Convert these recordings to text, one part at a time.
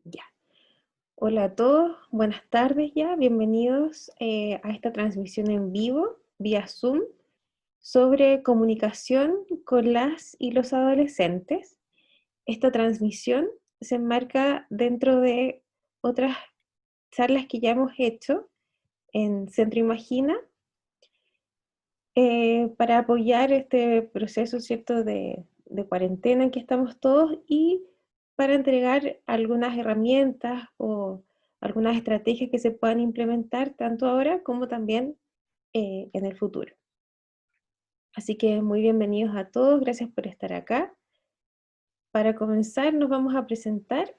Ya. Hola a todos, buenas tardes ya, bienvenidos a esta transmisión en vivo, vía Zoom, sobre comunicación con las y los adolescentes. Esta transmisión se enmarca dentro de otras charlas que ya hemos hecho en Centro Imagina para apoyar este proceso, ¿cierto?, de cuarentena en que estamos todos y para entregar algunas herramientas o algunas estrategias que se puedan implementar tanto ahora como también en el futuro. Así que muy bienvenidos a todos, gracias por estar acá. Para comenzar nos vamos a presentar.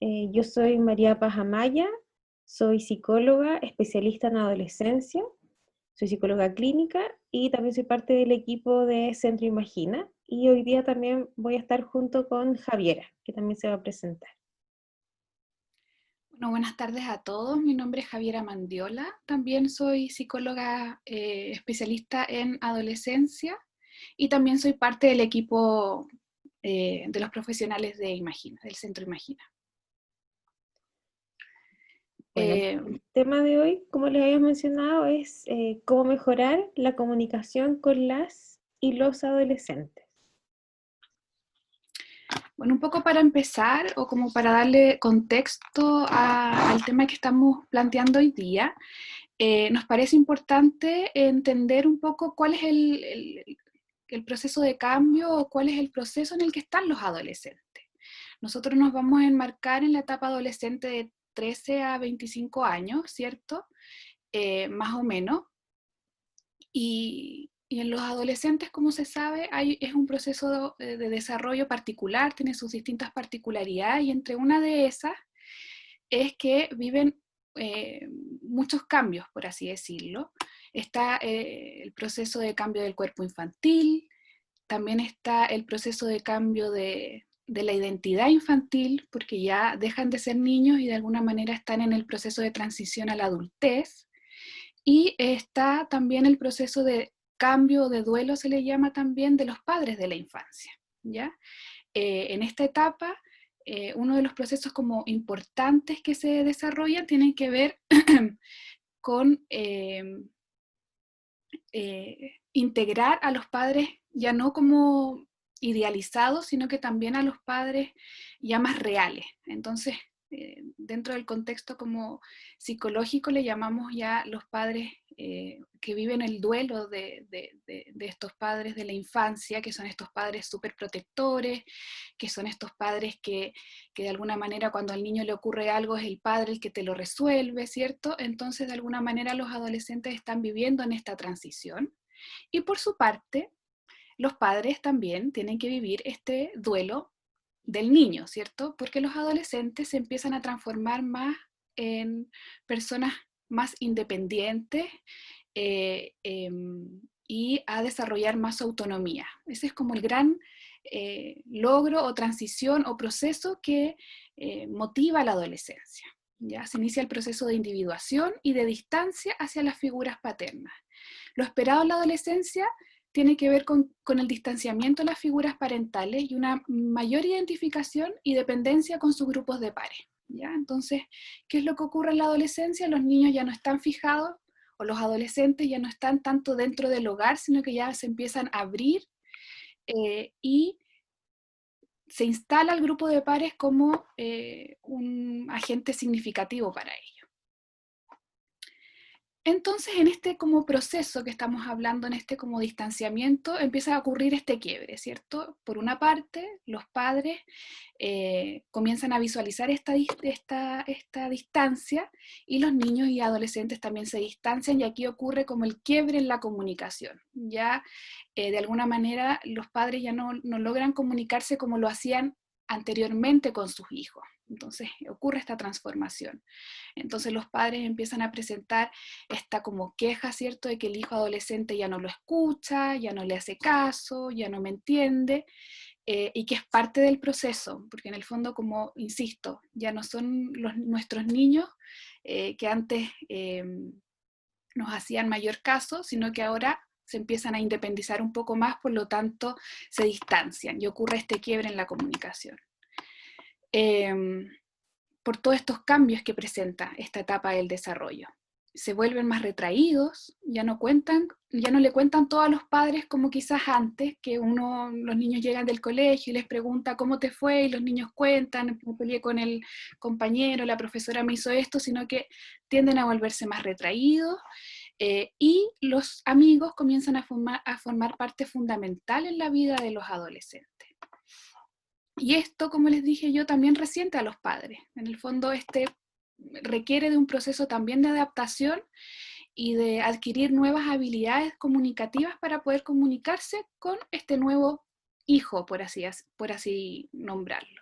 Yo soy María Paz Amaya, soy psicóloga, especialista en adolescencia. Soy psicóloga clínica y también soy parte del equipo de Centro Imagina. Y hoy día también voy a estar junto con Javiera, que también se va a presentar. Bueno, buenas tardes a todos. Mi nombre es Javiera Mandiola. También soy psicóloga especialista en adolescencia y también soy parte del equipo de los profesionales de Imagina, del Centro Imagina. Bueno, el tema de hoy, como les había mencionado, es cómo mejorar la comunicación con las y los adolescentes. Bueno, un poco para empezar o como para darle contexto al tema que estamos planteando hoy día, nos parece importante entender un poco cuál es el proceso de cambio o cuál es el proceso en el que están los adolescentes. Nosotros nos vamos a enmarcar en la etapa adolescente de 13 a 25 años, ¿cierto? Más o menos. Y en los adolescentes, como se sabe, es un proceso de desarrollo particular, tiene sus distintas particularidades y entre una de esas es que viven muchos cambios, por así decirlo. Está el proceso de cambio del cuerpo infantil, también está el proceso de cambio de la identidad infantil, porque ya dejan de ser niños y de alguna manera están en el proceso de transición a la adultez. Y está también el proceso de cambio de duelo, se le llama también, de los padres de la infancia, ¿ya? En esta etapa, uno de los procesos como importantes que se desarrollan tienen que ver con integrar a los padres ya no como idealizados, sino que también a los padres ya más reales. Entonces, dentro del contexto como psicológico le llamamos ya los padres que viven el duelo de estos padres de la infancia, que son estos padres súper protectores, que son estos padres que de alguna manera cuando al niño le ocurre algo es el padre el que te lo resuelve, ¿cierto? Entonces de alguna manera los adolescentes están viviendo en esta transición y por su parte los padres también tienen que vivir este duelo del niño, ¿cierto? Porque los adolescentes se empiezan a transformar más en personas más independientes y a desarrollar más autonomía. Ese es como el gran logro o transición o proceso que motiva la adolescencia. ¿Ya? Se inicia el proceso de individuación y de distancia hacia las figuras paternas. Lo esperado en la adolescencia tiene que ver con el distanciamiento de las figuras parentales y una mayor identificación y dependencia con sus grupos de pares. ¿Ya? Entonces, ¿qué es lo que ocurre en la adolescencia? Los niños ya no están fijados o los adolescentes ya no están tanto dentro del hogar, sino que ya se empiezan a abrir y se instala el grupo de pares como un agente significativo para ellos. Entonces, en este como proceso que estamos hablando, en este como distanciamiento, empieza a ocurrir este quiebre, ¿cierto? Por una parte, los padres comienzan a visualizar esta distancia y los niños y adolescentes también se distancian y aquí ocurre como el quiebre en la comunicación. Ya de alguna manera los padres ya no logran comunicarse como lo hacían anteriormente con sus hijos. Entonces ocurre esta transformación. Entonces los padres empiezan a presentar esta como queja, ¿cierto?, de que el hijo adolescente ya no lo escucha, ya no le hace caso, ya no me entiende, y que es parte del proceso, porque en el fondo, como insisto, ya no son nuestros niños que antes nos hacían mayor caso, sino que ahora se empiezan a independizar un poco más, por lo tanto se distancian y ocurre este quiebre en la comunicación. por todos estos cambios que presenta esta etapa del desarrollo. Se vuelven más retraídos, ya no le cuentan todo a los padres como quizás antes, que los niños llegan del colegio y les pregunta cómo te fue, y los niños cuentan, me peleé con el compañero, la profesora me hizo esto, sino que tienden a volverse más retraídos, y los amigos comienzan a formar parte fundamental en la vida de los adolescentes. Y esto, como les dije yo, también resiente a los padres. En el fondo, requiere de un proceso también de adaptación y de adquirir nuevas habilidades comunicativas para poder comunicarse con este nuevo hijo, por así nombrarlo.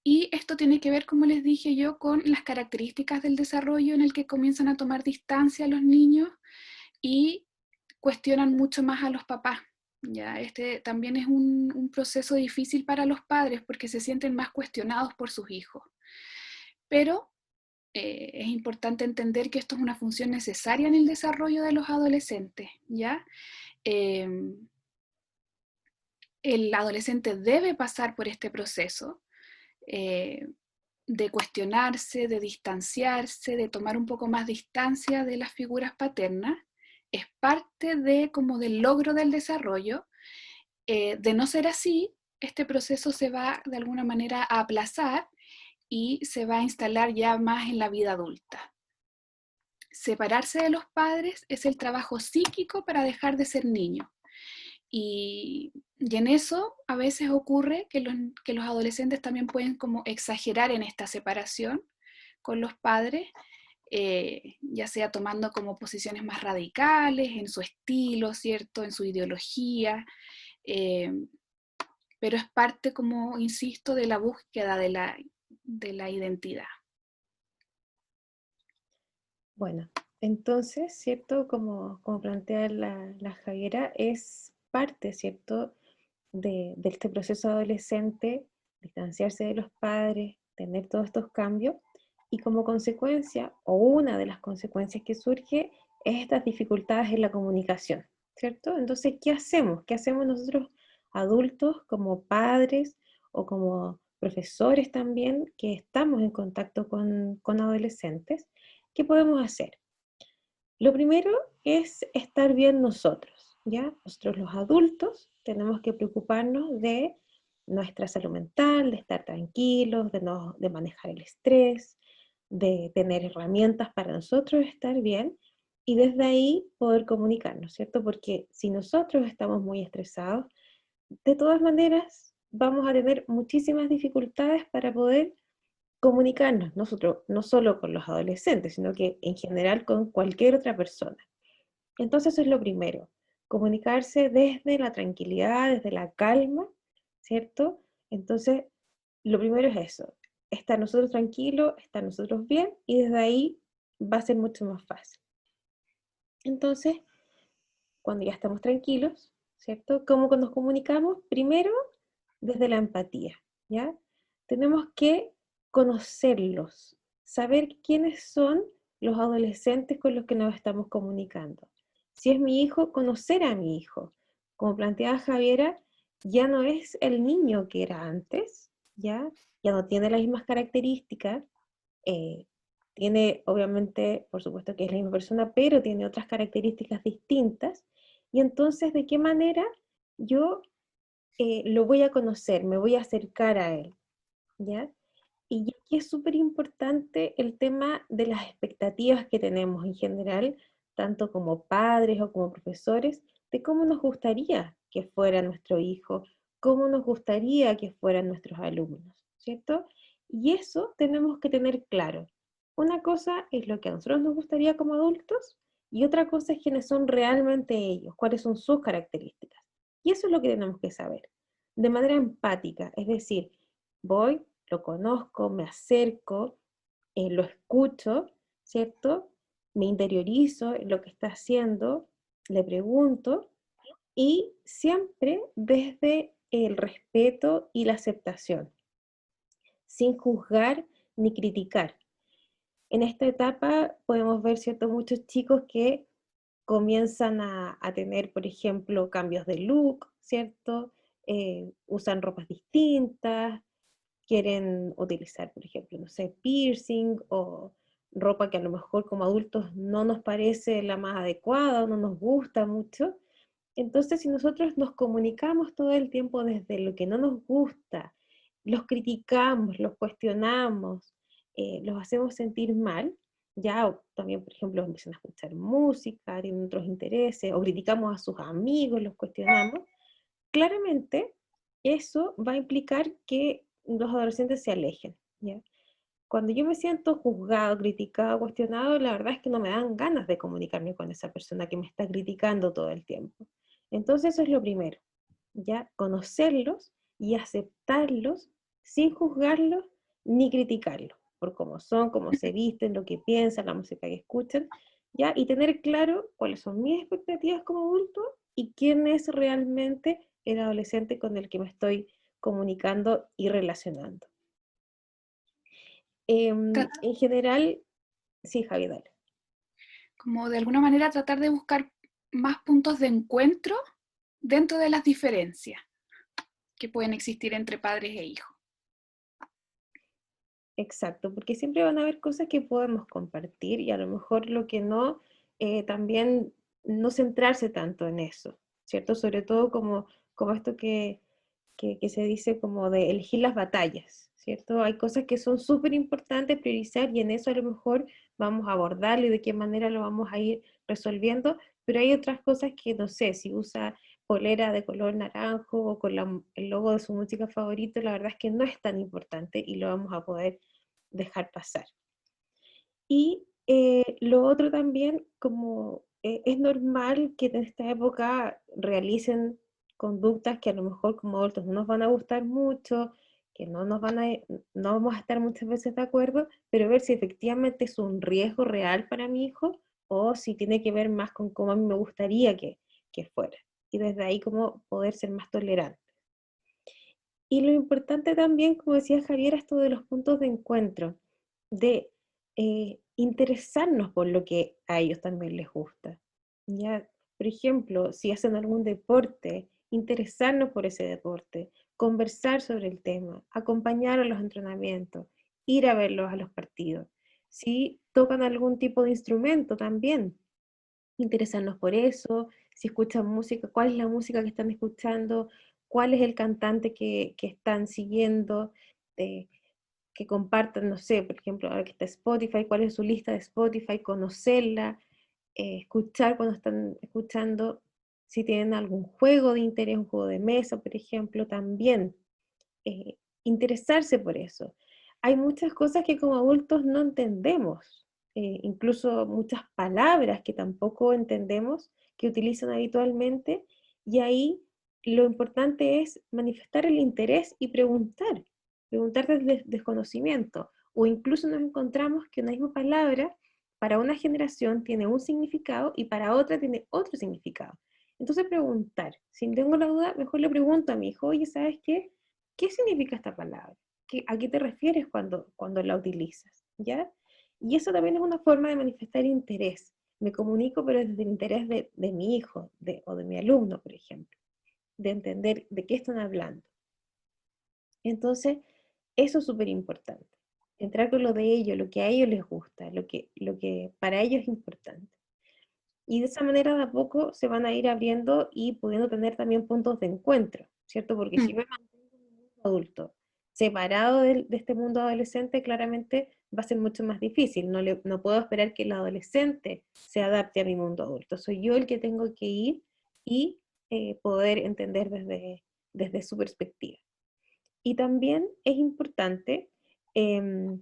Y esto tiene que ver, como les dije yo, con las características del desarrollo en el que comienzan a tomar distancia los niños y cuestionan mucho más a los papás. Ya, este también es un proceso difícil para los padres porque se sienten más cuestionados por sus hijos. Pero es importante entender que esto es una función necesaria en el desarrollo de los adolescentes, ¿ya? El adolescente debe pasar por este proceso de cuestionarse, de distanciarse, de tomar un poco más distancia de las figuras paternas. Es parte como del logro del desarrollo. De no ser así, este proceso se va de alguna manera a aplazar y se va a instalar ya más en la vida adulta. Separarse de los padres es el trabajo psíquico para dejar de ser niño. Y en eso a veces ocurre que los adolescentes también pueden como exagerar en esta separación con los padres, ya sea tomando como posiciones más radicales en su estilo, ¿cierto? En su ideología, pero es parte, como insisto, de la búsqueda de la identidad. Bueno, entonces, ¿cierto? Como plantea la Javiera, es parte, ¿cierto? De este proceso adolescente, distanciarse de los padres, tener todos estos cambios, y como consecuencia, o una de las consecuencias que surge, es estas dificultades en la comunicación, ¿cierto? Entonces, ¿qué hacemos? ¿Qué hacemos nosotros adultos como padres o como profesores también que estamos en contacto con adolescentes? ¿Qué podemos hacer? Lo primero es estar bien nosotros, ¿ya? Nosotros los adultos tenemos que preocuparnos de nuestra salud mental, de estar tranquilos, de manejar el estrés, de tener herramientas para nosotros estar bien y desde ahí poder comunicarnos, ¿cierto? Porque si nosotros estamos muy estresados, de todas maneras vamos a tener muchísimas dificultades para poder comunicarnos nosotros, no solo con los adolescentes, sino que en general con cualquier otra persona. Entonces eso es lo primero, comunicarse desde la tranquilidad, desde la calma, ¿cierto? Entonces, lo primero es eso, estar nosotros tranquilos, estar nosotros bien, y desde ahí va a ser mucho más fácil. Entonces, cuando ya estamos tranquilos, ¿cierto? ¿Cómo nos comunicamos? Primero, desde la empatía, ¿ya? Tenemos que conocerlos, saber quiénes son los adolescentes con los que nos estamos comunicando. Si es mi hijo, conocer a mi hijo. Como planteaba Javiera, ya no es el niño que era antes, ¿ya? Ya no tiene las mismas características, eh, tiene, obviamente, por supuesto que es la misma persona, pero tiene otras características distintas. Y entonces, ¿de qué manera yo lo voy a conocer, me voy a acercar a él? ¿Ya? Y aquí es súper importante el tema de las expectativas que tenemos en general, tanto como padres o como profesores, de cómo nos gustaría que fuera nuestro hijo, cómo nos gustaría que fueran nuestros alumnos, ¿cierto? Y eso tenemos que tener claro. Una cosa es lo que a nosotros nos gustaría como adultos y otra cosa es quiénes son realmente ellos, cuáles son sus características. Y eso es lo que tenemos que saber, de manera empática, es decir, voy, lo conozco, me acerco, lo escucho, ¿cierto? Me interiorizo en lo que está haciendo, le pregunto, y siempre desde el respeto y la aceptación, sin juzgar ni criticar. En esta etapa podemos ver, ¿cierto?, muchos chicos que comienzan a tener, por ejemplo, cambios de look, ¿cierto? Usan ropas distintas, quieren utilizar, por ejemplo, no sé, piercing o ropa que a lo mejor como adultos no nos parece la más adecuada o no nos gusta mucho. Entonces, si nosotros nos comunicamos todo el tiempo desde lo que no nos gusta, los criticamos, los cuestionamos, los hacemos sentir mal, ya o también, por ejemplo, empiezan a escuchar música, tienen otros intereses, o criticamos a sus amigos, los cuestionamos, claramente eso va a implicar que los adolescentes se alejen, ¿ya? Cuando yo me siento juzgado, criticado, cuestionado, la verdad es que no me dan ganas de comunicarme con esa persona que me está criticando todo el tiempo. Entonces eso es lo primero, ya conocerlos y aceptarlos sin juzgarlos ni criticarlos, por cómo son, cómo se visten, lo que piensan, la música que escuchan, ya, y tener claro cuáles son mis expectativas como adulto y quién es realmente el adolescente con el que me estoy comunicando y relacionando. En general, sí, Javi, dale. Como de alguna manera tratar de buscar más puntos de encuentro dentro de las diferencias que pueden existir entre padres e hijos. Exacto, porque siempre van a haber cosas que podemos compartir y a lo mejor lo que no, también no centrarse tanto en eso, ¿cierto? Sobre todo como esto que se dice como de elegir las batallas, ¿cierto? Hay cosas que son súper importantes priorizar y en eso a lo mejor vamos a abordarlo y de qué manera lo vamos a ir resolviendo, pero hay otras cosas que no sé, si usa polera de color naranjo o con el logo de su música favorita, la verdad es que no es tan importante y lo vamos a poder dejar pasar. Y lo otro también, como es normal que en esta época realicen conductas que a lo mejor como adultos no nos van a gustar mucho, que no vamos a estar muchas veces de acuerdo, pero ver si efectivamente es un riesgo real para mi hijo o si tiene que ver más con cómo a mí me gustaría que fuera. Y desde ahí como poder ser más tolerante. Y lo importante también, como decía Javier, esto de los puntos de encuentro, de interesarnos por lo que a ellos también les gusta. ¿Ya? Por ejemplo, si hacen algún deporte, interesarnos por ese deporte, conversar sobre el tema, acompañar a los entrenamientos, ir a verlos a los partidos. Si tocan algún tipo de instrumento también, interesarnos por eso, si escuchan música, cuál es la música que están escuchando, cuál es el cantante que están siguiendo, eh, que compartan, no sé, por ejemplo, ahora que está Spotify, cuál es su lista de Spotify, conocerla, escuchar cuando están escuchando, si tienen algún juego de interés, un juego de mesa, por ejemplo, también interesarse por eso. Hay muchas cosas que como adultos no entendemos, incluso muchas palabras que tampoco entendemos, que utilizan habitualmente, y ahí lo importante es manifestar el interés y preguntar desde desconocimiento, o incluso nos encontramos que una misma palabra para una generación tiene un significado y para otra tiene otro significado. Entonces preguntar, si tengo la duda, mejor le pregunto a mi hijo, oye, ¿sabes qué? ¿Qué significa esta palabra? ¿A qué te refieres cuando la utilizas? ¿Ya? Y eso también es una forma de manifestar interés. Me comunico, pero desde el interés de mi hijo o de mi alumno, por ejemplo, de entender de qué están hablando. Entonces, eso es súper importante. Entrar con lo de ellos, lo que a ellos les gusta, lo que para ellos es importante. Y de esa manera de a poco se van a ir abriendo y pudiendo tener también puntos de encuentro, ¿cierto? Porque si Mm. me mantengo en un mundo adulto separado de este mundo adolescente, claramente va a ser mucho más difícil. No puedo esperar que el adolescente se adapte a mi mundo adulto. Soy yo el que tengo que ir y poder entender desde su perspectiva. Y también es importante em,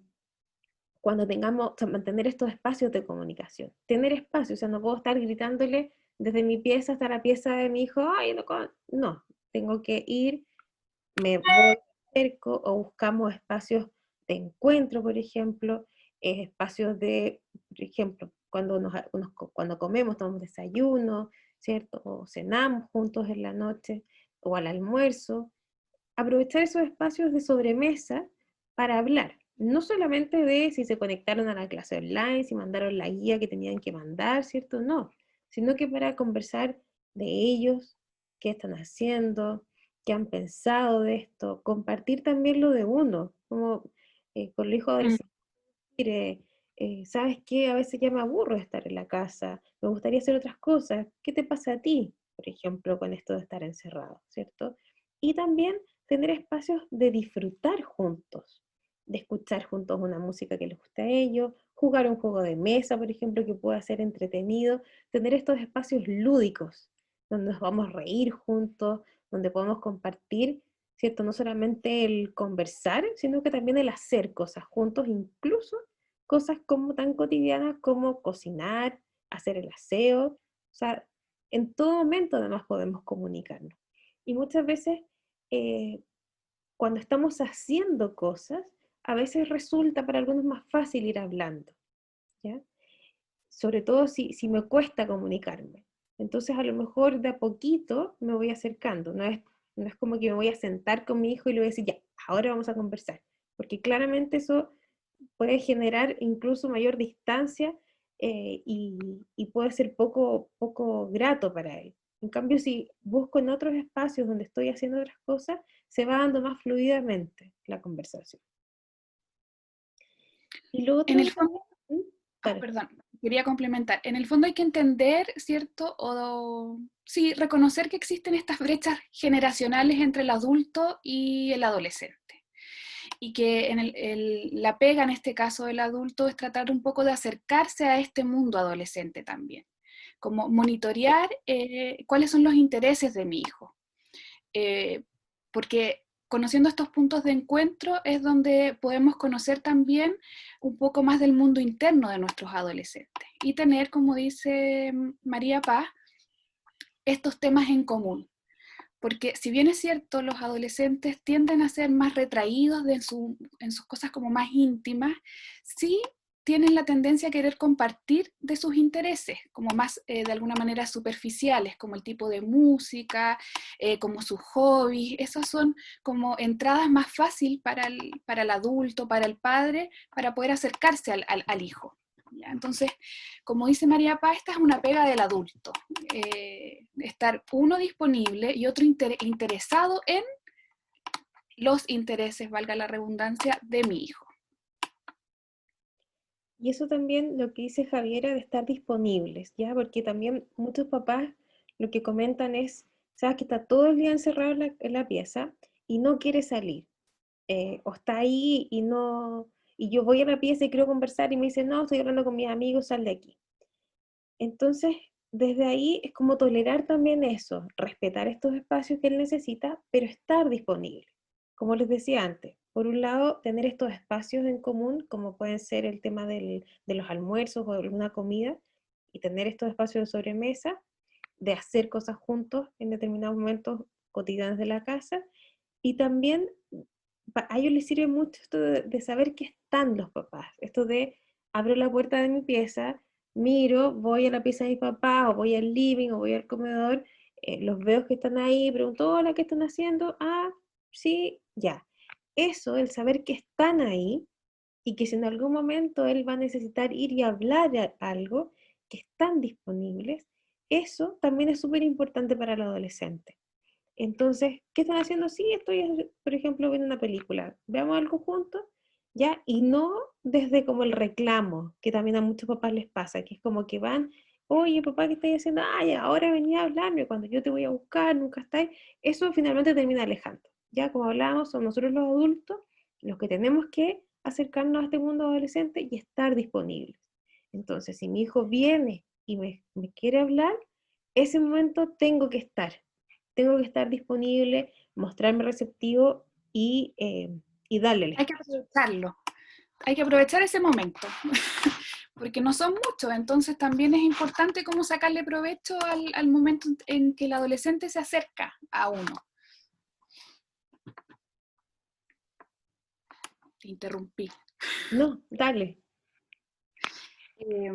cuando tengamos, o sea, mantener estos espacios de comunicación. Tener espacio, o sea, no puedo estar gritándole desde mi pieza hasta la pieza de mi hijo, ay, no, no, tengo que ir, me voy, acerco o buscamos espacios de encuentro, por ejemplo, espacios de, por ejemplo, cuando comemos, tomamos desayuno, ¿cierto? O cenamos juntos en la noche o al almuerzo, aprovechar esos espacios de sobremesa para hablar, no solamente de si se conectaron a la clase online, si mandaron la guía que tenían que mandar, ¿cierto? No, sino que para conversar de ellos, qué están haciendo, qué han pensado de esto, compartir también lo de uno, como con el hijo Mm. adolescente, ¿sabes qué? A veces ya me aburro de estar en la casa, me gustaría hacer otras cosas, ¿qué te pasa a ti, por ejemplo, con esto de estar encerrado, ¿cierto? Y también tener espacios de disfrutar juntos, de escuchar juntos una música que les guste a ellos, jugar un juego de mesa, por ejemplo, que pueda ser entretenido, tener estos espacios lúdicos, donde nos vamos a reír juntos, donde podemos compartir, ¿cierto? No solamente el conversar, sino que también el hacer cosas juntos, incluso cosas como tan cotidianas como cocinar, hacer el aseo, o sea, en todo momento además podemos comunicarnos. Y muchas veces eh, cuando estamos haciendo cosas, a veces resulta para algunos más fácil ir hablando, ¿ya? Sobre todo si me cuesta comunicarme. Entonces a lo mejor de a poquito me voy acercando, no es como que me voy a sentar con mi hijo y le voy a decir, ya, ahora vamos a conversar, porque claramente eso puede generar incluso mayor distancia y puede ser poco grato para él. En cambio, si busco en otros espacios donde estoy haciendo otras cosas, se va dando más fluidamente la conversación. Y lo En otro el fondo, también, ¿mm? Claro. perdón, quería complementar. En el fondo hay que entender, ¿cierto? O sí, reconocer que existen estas brechas generacionales entre el adulto y el adolescente. Y que la pega en este caso del adulto es tratar un poco de acercarse a este mundo adolescente también, como monitorear cuáles son los intereses de mi hijo. Porque conociendo estos puntos de encuentro es donde podemos conocer también un poco más del mundo interno de nuestros adolescentes y tener, como dice María Paz, estos temas en común. Porque si bien es cierto, los adolescentes tienden a ser más retraídos en sus cosas como más íntimas, sí tienen la tendencia a querer compartir de sus intereses, como más de alguna manera superficiales, como el tipo de música, como sus hobbies. Esas son como entradas más fáciles para el adulto, para el padre, para poder acercarse al hijo. ¿Ya? Entonces, como dice María Paz, esta es una pega del adulto. Estar uno disponible y otro interesado en los intereses, valga la redundancia, de mi hijo. Y eso también lo que dice Javiera de estar disponibles, ¿ya? Porque también muchos papás lo que comentan es, sabes que está todo el día encerrado en la pieza y no quiere salir. O está ahí y no, y yo voy a la pieza y quiero conversar y me dice, no, estoy hablando con mis amigos, sal de aquí. Entonces, desde ahí es como tolerar también eso, respetar estos espacios que él necesita, pero estar disponible. Como les decía antes, por un lado, tener estos espacios en común, como pueden ser el tema de los almuerzos o de alguna comida, y tener estos espacios de sobremesa, de hacer cosas juntos en determinados momentos cotidianos de la casa, y también a ellos les sirve mucho esto de saber que están los papás, esto de abro la puerta de mi pieza, miro, voy a la pieza de mi papá, o voy al living, o voy al comedor, los veo que están ahí, pregunto, hola, ¿qué están haciendo? Ah, sí, ya. Eso, el saber que están ahí, y que si en algún momento él va a necesitar ir y hablar algo, que están disponibles, eso también es súper importante para el adolescente. Entonces, ¿qué están haciendo? Sí, estoy, por ejemplo, viendo una película. Veamos algo juntos, ¿ya? Y no desde como el reclamo, que también a muchos papás les pasa, que es como que van, oye, papá, ¿qué estáis haciendo? Ay, ahora venía a hablarme, cuando yo te voy a buscar, nunca estáis. Eso finalmente termina alejando. Ya, como hablábamos, somos nosotros los adultos los que tenemos que acercarnos a este mundo adolescente y estar disponibles. Entonces, si mi hijo viene y me quiere hablar, ese momento tengo que estar disponible, mostrarme receptivo y darle el Hay que espacio. aprovecharlo, hay que aprovechar ese momento, porque no son muchos, entonces también es importante cómo sacarle provecho al momento en que el adolescente se acerca a uno. Te interrumpí. No, dale. Eh,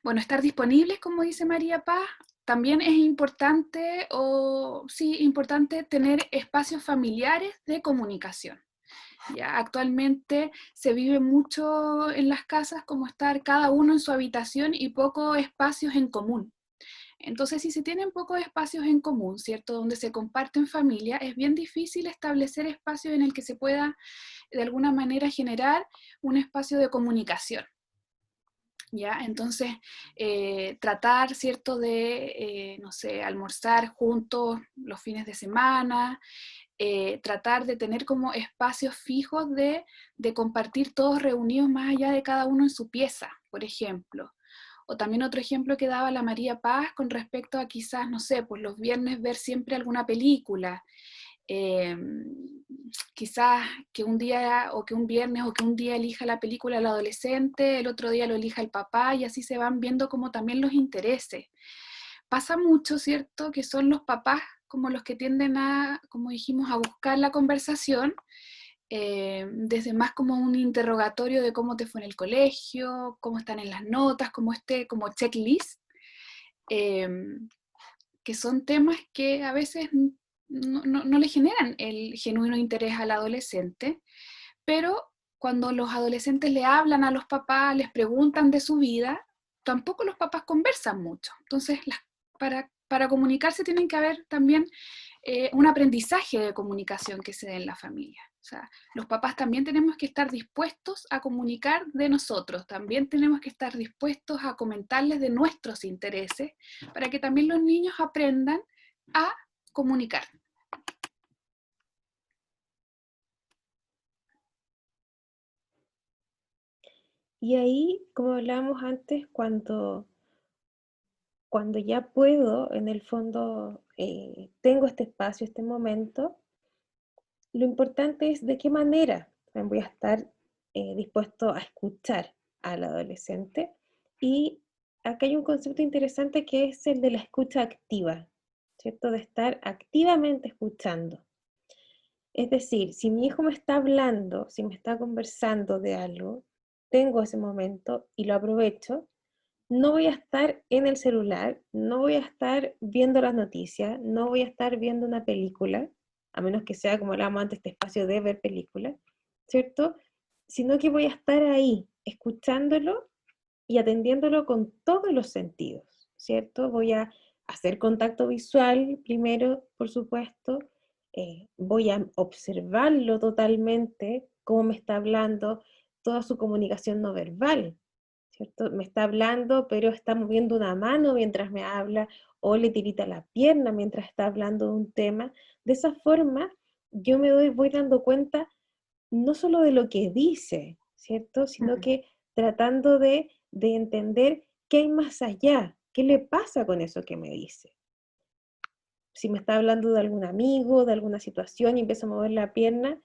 bueno, estar disponibles, como dice María Paz, también es importante, o sí, importante tener espacios familiares de comunicación. Ya actualmente se vive mucho en las casas como estar cada uno en su habitación y pocos espacios en común. Entonces, si se tienen pocos espacios en común, ¿cierto? Donde se comparte en familia, es bien difícil establecer espacios en el que se pueda, de alguna manera, generar un espacio de comunicación. ¿Ya? Entonces, tratar, ¿cierto?, de, no sé, almorzar juntos los fines de semana, tratar de tener como espacios fijos de compartir todos reunidos más allá de cada uno en su pieza, por ejemplo. O también otro ejemplo que daba la María Paz con respecto a quizás, no sé, pues los viernes ver siempre alguna película. Eh, Quizás que un día o que un viernes o que un día elija la película el adolescente, el otro día lo elija el papá y así se van viendo como también los intereses. Pasa mucho, ¿cierto?, que son los papás como los que tienden a, como dijimos, a buscar la conversación, desde más como un interrogatorio de cómo te fue en el colegio, cómo están en las notas, como checklist, eh, que son temas que a veces no le generan el genuino interés al adolescente, pero cuando los adolescentes le hablan a los papás, les preguntan de su vida, tampoco los papás conversan mucho. Entonces, para comunicarse tienen que haber también un aprendizaje de comunicación que se dé en la familia. O sea, los papás también tenemos que estar dispuestos a comunicar de nosotros, también tenemos que estar dispuestos a comentarles de nuestros intereses, para que también los niños aprendan a comunicar. Y ahí, como hablábamos antes, cuando ya puedo, en el fondo, tengo este espacio, este momento, lo importante es de qué manera voy a estar dispuesto a escuchar al adolescente. Y acá hay un concepto interesante que es el de la escucha activa, ¿cierto? De estar activamente escuchando. Es decir, si mi hijo me está hablando, si me está conversando de algo, tengo ese momento y lo aprovecho. No voy a estar en el celular, no voy a estar viendo las noticias, no voy a estar viendo una película, a menos que sea, como hablábamos antes, este espacio de ver películas, ¿cierto? Sino que voy a estar ahí, escuchándolo y atendiéndolo con todos los sentidos, ¿cierto? Voy a hacer contacto visual primero, por supuesto, voy a observarlo totalmente, cómo me está hablando, toda su comunicación no verbal, ¿cierto? Me está hablando, pero está moviendo una mano mientras me habla, o le tirita la pierna mientras está hablando de un tema. De esa forma, yo voy dando cuenta no solo de lo que dice, ¿cierto? Sino que tratando de entender qué hay más allá, qué le pasa con eso que me dice. Si me está hablando de algún amigo, de alguna situación y empieza a mover la pierna,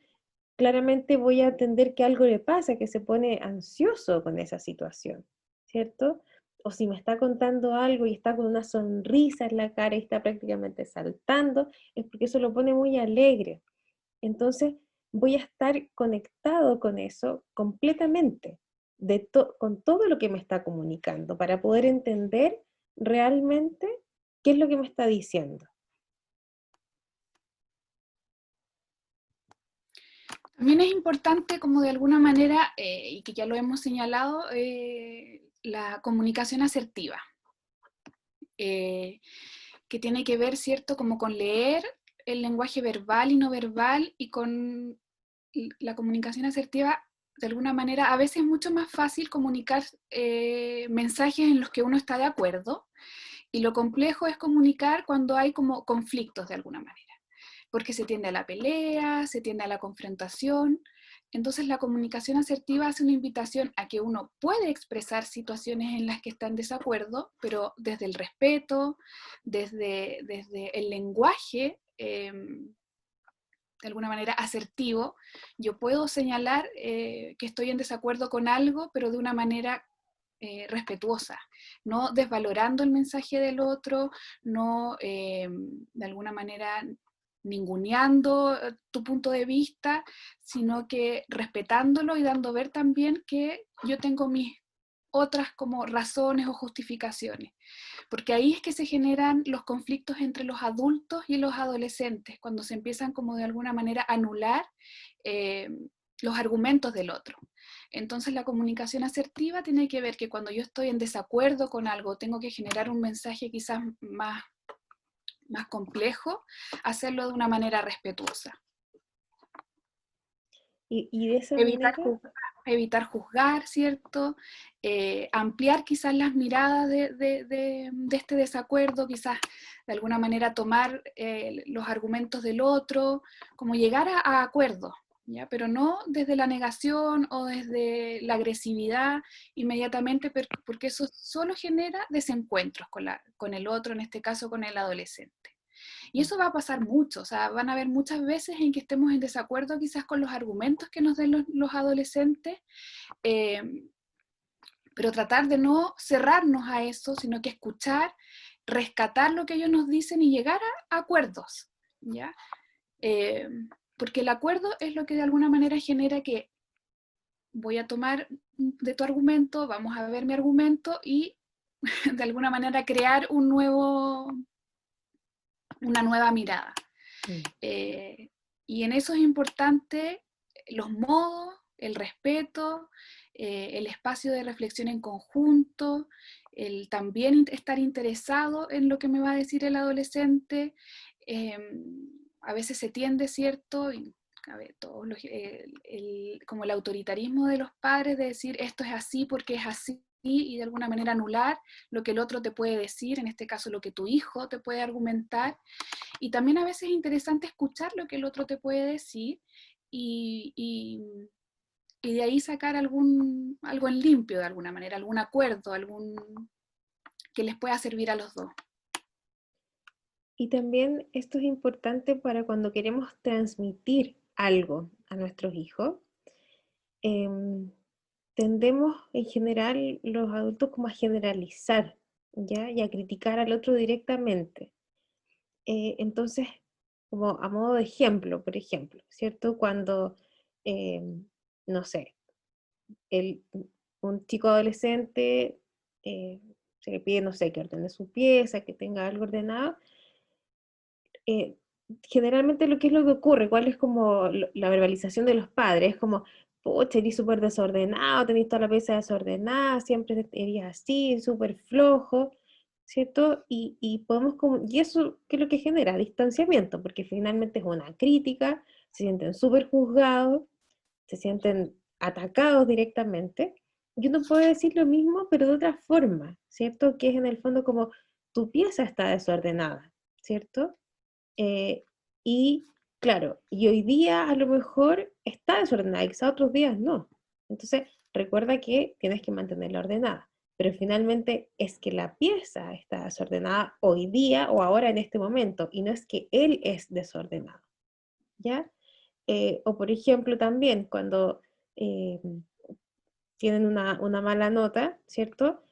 claramente voy a entender que algo le pasa, que se pone ansioso con esa situación, ¿cierto? O si me está contando algo y está con una sonrisa en la cara y está prácticamente saltando, es porque eso lo pone muy alegre. Entonces voy a estar conectado con eso completamente, con todo lo que me está comunicando, para poder entender realmente qué es lo que me está diciendo. También es importante, como de alguna manera, y que ya lo hemos señalado, la comunicación asertiva, eh, que tiene que ver, ¿cierto?, como con leer el lenguaje verbal y no verbal, y con la comunicación asertiva, de alguna manera, a veces es mucho más fácil comunicar mensajes en los que uno está de acuerdo, y lo complejo es comunicar cuando hay como conflictos de alguna manera, porque se tiende a la pelea, se tiende a la confrontación. Entonces la comunicación asertiva hace una invitación a que uno puede expresar situaciones en las que está en desacuerdo, pero desde el respeto, desde el lenguaje, de alguna manera asertivo, yo puedo señalar que estoy en desacuerdo con algo, pero de una manera respetuosa, no desvalorando el mensaje del otro, no de alguna manera ninguneando tu punto de vista, sino que respetándolo y dando ver también que yo tengo mis otras como razones o justificaciones, porque ahí es que se generan los conflictos entre los adultos y los adolescentes, cuando se empiezan como de alguna manera a anular eh, los argumentos del otro. Entonces la comunicación asertiva tiene que ver que cuando yo estoy en desacuerdo con algo, tengo que generar un mensaje quizás más complejo, hacerlo de una manera respetuosa. Y de esa Evitar manera, juzgar, evitar juzgar, ¿cierto? Ampliar quizás las miradas de este desacuerdo, quizás de alguna manera tomar los argumentos del otro, como llegar a acuerdos, ¿ya? Pero no desde la negación o desde la agresividad inmediatamente, porque eso solo genera desencuentros con el otro, en este caso con el adolescente. Y eso va a pasar mucho, o sea, van a haber muchas veces en que estemos en desacuerdo quizás con los argumentos que nos den los adolescentes, eh, pero tratar de no cerrarnos a eso, sino que escuchar, rescatar lo que ellos nos dicen y llegar a acuerdos, ¿ya? Eh, porque el acuerdo es lo que de alguna manera genera que voy a tomar de tu argumento, vamos a ver mi argumento y de alguna manera crear una nueva mirada. Y en eso es importante los modos, el respeto, el espacio de reflexión en conjunto, el también estar interesado en lo que me va a decir el adolescente. A veces se tiende, ¿cierto? Y, a ver, como el autoritarismo de los padres de decir esto es así porque es así y de alguna manera anular lo que el otro te puede decir, en este caso lo que tu hijo te puede argumentar. Y también a veces es interesante escuchar lo que el otro te puede decir y, y, y de ahí sacar algo en limpio de alguna manera, algún acuerdo, que les pueda servir a los dos. y también esto es importante para cuando queremos transmitir algo a nuestros hijos. em, Tendemos en general los adultos como a generalizar, ¿ya? Y a criticar al otro directamente. Entonces, como a modo de ejemplo, por ejemplo, ¿cierto? Cuando, no sé, el, un chico adolescente se le pide, no sé, que ordene su pieza, que tenga algo ordenado, eh, generalmente lo que es lo que ocurre, cuál es como la verbalización de los padres, es como, pucha, eres súper desordenado, tenés toda la pieza desordenada, siempre eres así, súper flojo, ¿cierto? Y podemos como, y eso, ¿qué es lo que genera? Distanciamiento, porque finalmente es una crítica, se sienten súper juzgados, se sienten atacados directamente, y uno puede decir lo mismo, pero de otra forma, ¿cierto? Que es en el fondo como, tu pieza está desordenada, ¿cierto? Eh, y claro, y hoy día a lo mejor está desordenada, y quizá otros días no. Entonces, recuerda que tienes que mantenerla ordenada, pero finalmente es que la pieza está desordenada hoy día o ahora en este momento, y no es que él es desordenado, ¿ya? O por ejemplo también cuando eh, tienen una mala nota, ¿cierto?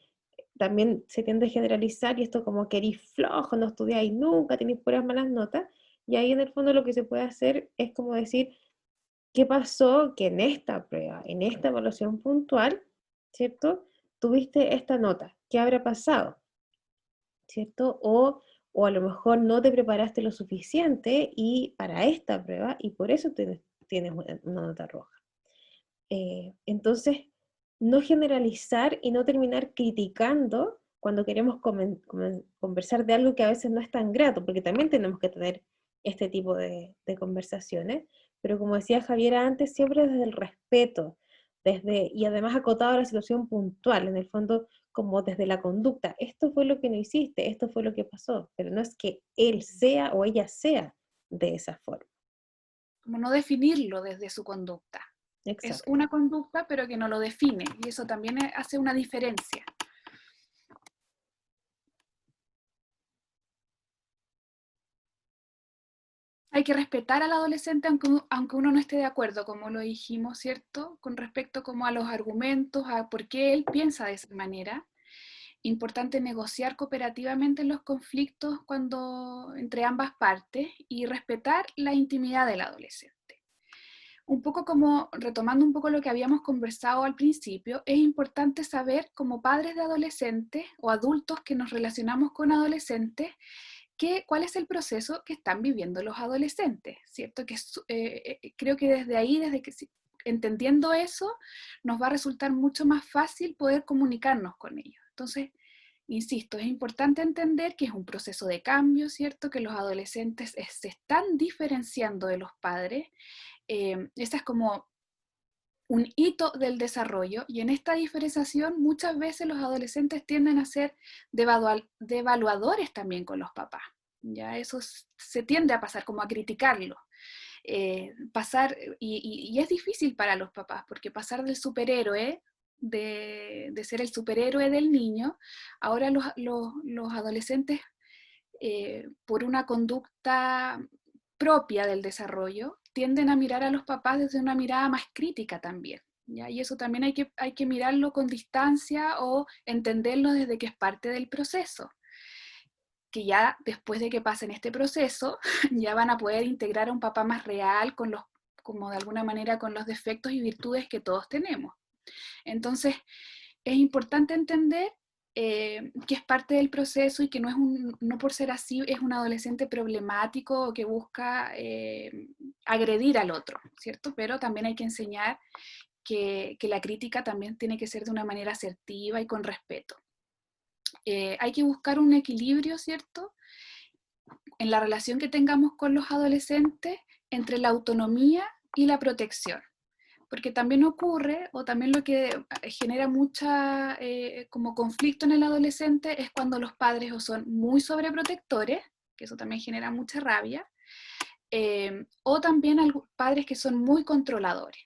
También se tiende a generalizar y esto como que eres flojo, no estudiáis nunca, tenéis puras malas notas, y ahí en el fondo lo que se puede hacer es como decir, ¿qué pasó que en esta prueba, en esta evaluación puntual, ¿cierto? Tuviste esta nota, ¿qué habrá pasado? ¿Cierto? O a lo mejor no te preparaste lo suficiente y para esta prueba y por eso tienes una nota roja. Entonces, no generalizar y no terminar criticando cuando queremos conversar de algo que a veces no es tan grato, porque también tenemos que tener este tipo de conversaciones, pero como decía Javiera antes, siempre desde el respeto, y además acotado a la situación puntual, en el fondo como desde la conducta, esto fue lo que no hiciste, esto fue lo que pasó, pero no es que él sea o ella sea de esa forma. Como no definirlo desde su conducta. Es Exacto. una conducta, pero que no lo define, y eso también hace una diferencia. Hay que respetar al adolescente aunque uno no esté de acuerdo, como lo dijimos, ¿cierto? Con respecto como a los argumentos, a por qué él piensa de esa manera. Importante negociar cooperativamente los conflictos entre ambas partes y respetar la intimidad del adolescente. Un poco como, retomando un poco lo que habíamos conversado al principio, es importante saber como padres de adolescentes o adultos que nos relacionamos con adolescentes, cuál es el proceso que están viviendo los adolescentes, ¿cierto? Creo que desde ahí, entendiendo eso, nos va a resultar mucho más fácil poder comunicarnos con ellos. Entonces, insisto, es importante entender que es un proceso de cambio, ¿cierto? Que los adolescentes se están diferenciando de los padres. Esa es como un hito del desarrollo, y en esta diferenciación muchas veces los adolescentes tienden a ser devaluadores también con los papás. Ya eso se tiende a pasar, como a criticarlo. Y es difícil para los papás, porque pasar del superhéroe, de ser el superhéroe del niño, ahora los adolescentes, por una conducta propia del desarrollo, tienden a mirar a los papás desde una mirada más crítica también, ¿ya? Y eso también hay que mirarlo con distancia o entenderlo desde que es parte del proceso, que ya después de que pasen este proceso, ya van a poder integrar a un papá más real, como de alguna manera con los defectos y virtudes que todos tenemos. Entonces, es importante entender que es parte del proceso y que no por ser así es un adolescente problemático o que busca agredir al otro, ¿cierto? Pero también hay que enseñar que la crítica también tiene que ser de una manera asertiva y con respeto. Hay que buscar un equilibrio, ¿cierto?, en la relación que tengamos con los adolescentes entre la autonomía y la protección. Porque también ocurre, o también lo que genera mucha como conflicto en el adolescente es cuando los padres o son muy sobreprotectores, que eso también genera mucha rabia, o también padres que son muy controladores,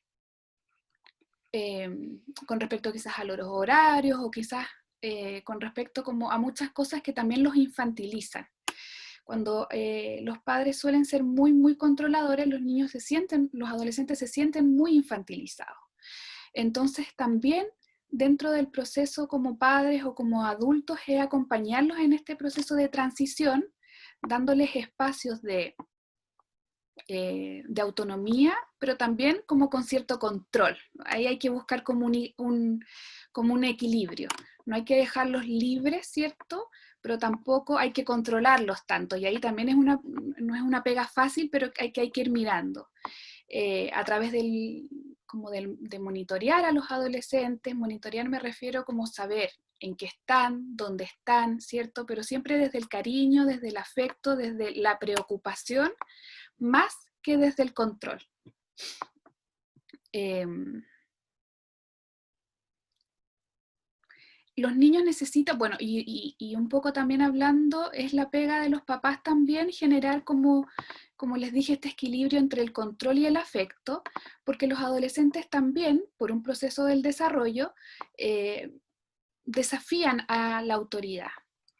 con respecto quizás a los horarios, o quizás con respecto como a muchas cosas que también los infantilizan. Cuando los padres suelen ser muy, muy controladores, los adolescentes se sienten muy infantilizados. Entonces también dentro del proceso como padres o como adultos es acompañarlos en este proceso de transición, dándoles espacios de autonomía, pero también como con cierto control. Ahí hay que buscar como un equilibrio. No hay que dejarlos libres, ¿cierto?, pero tampoco hay que controlarlos tanto. Y ahí también no es una pega fácil, pero hay que ir mirando. A través de monitorear a los adolescentes. Monitorear me refiero como saber en qué están, dónde están, ¿cierto? Pero siempre desde el cariño, desde el afecto, desde la preocupación, más que desde el control. Los niños necesitan, bueno, y un poco también hablando, es la pega de los papás también generar como les dije, este equilibrio entre el control y el afecto, porque los adolescentes también, por un proceso del desarrollo, desafían a la autoridad.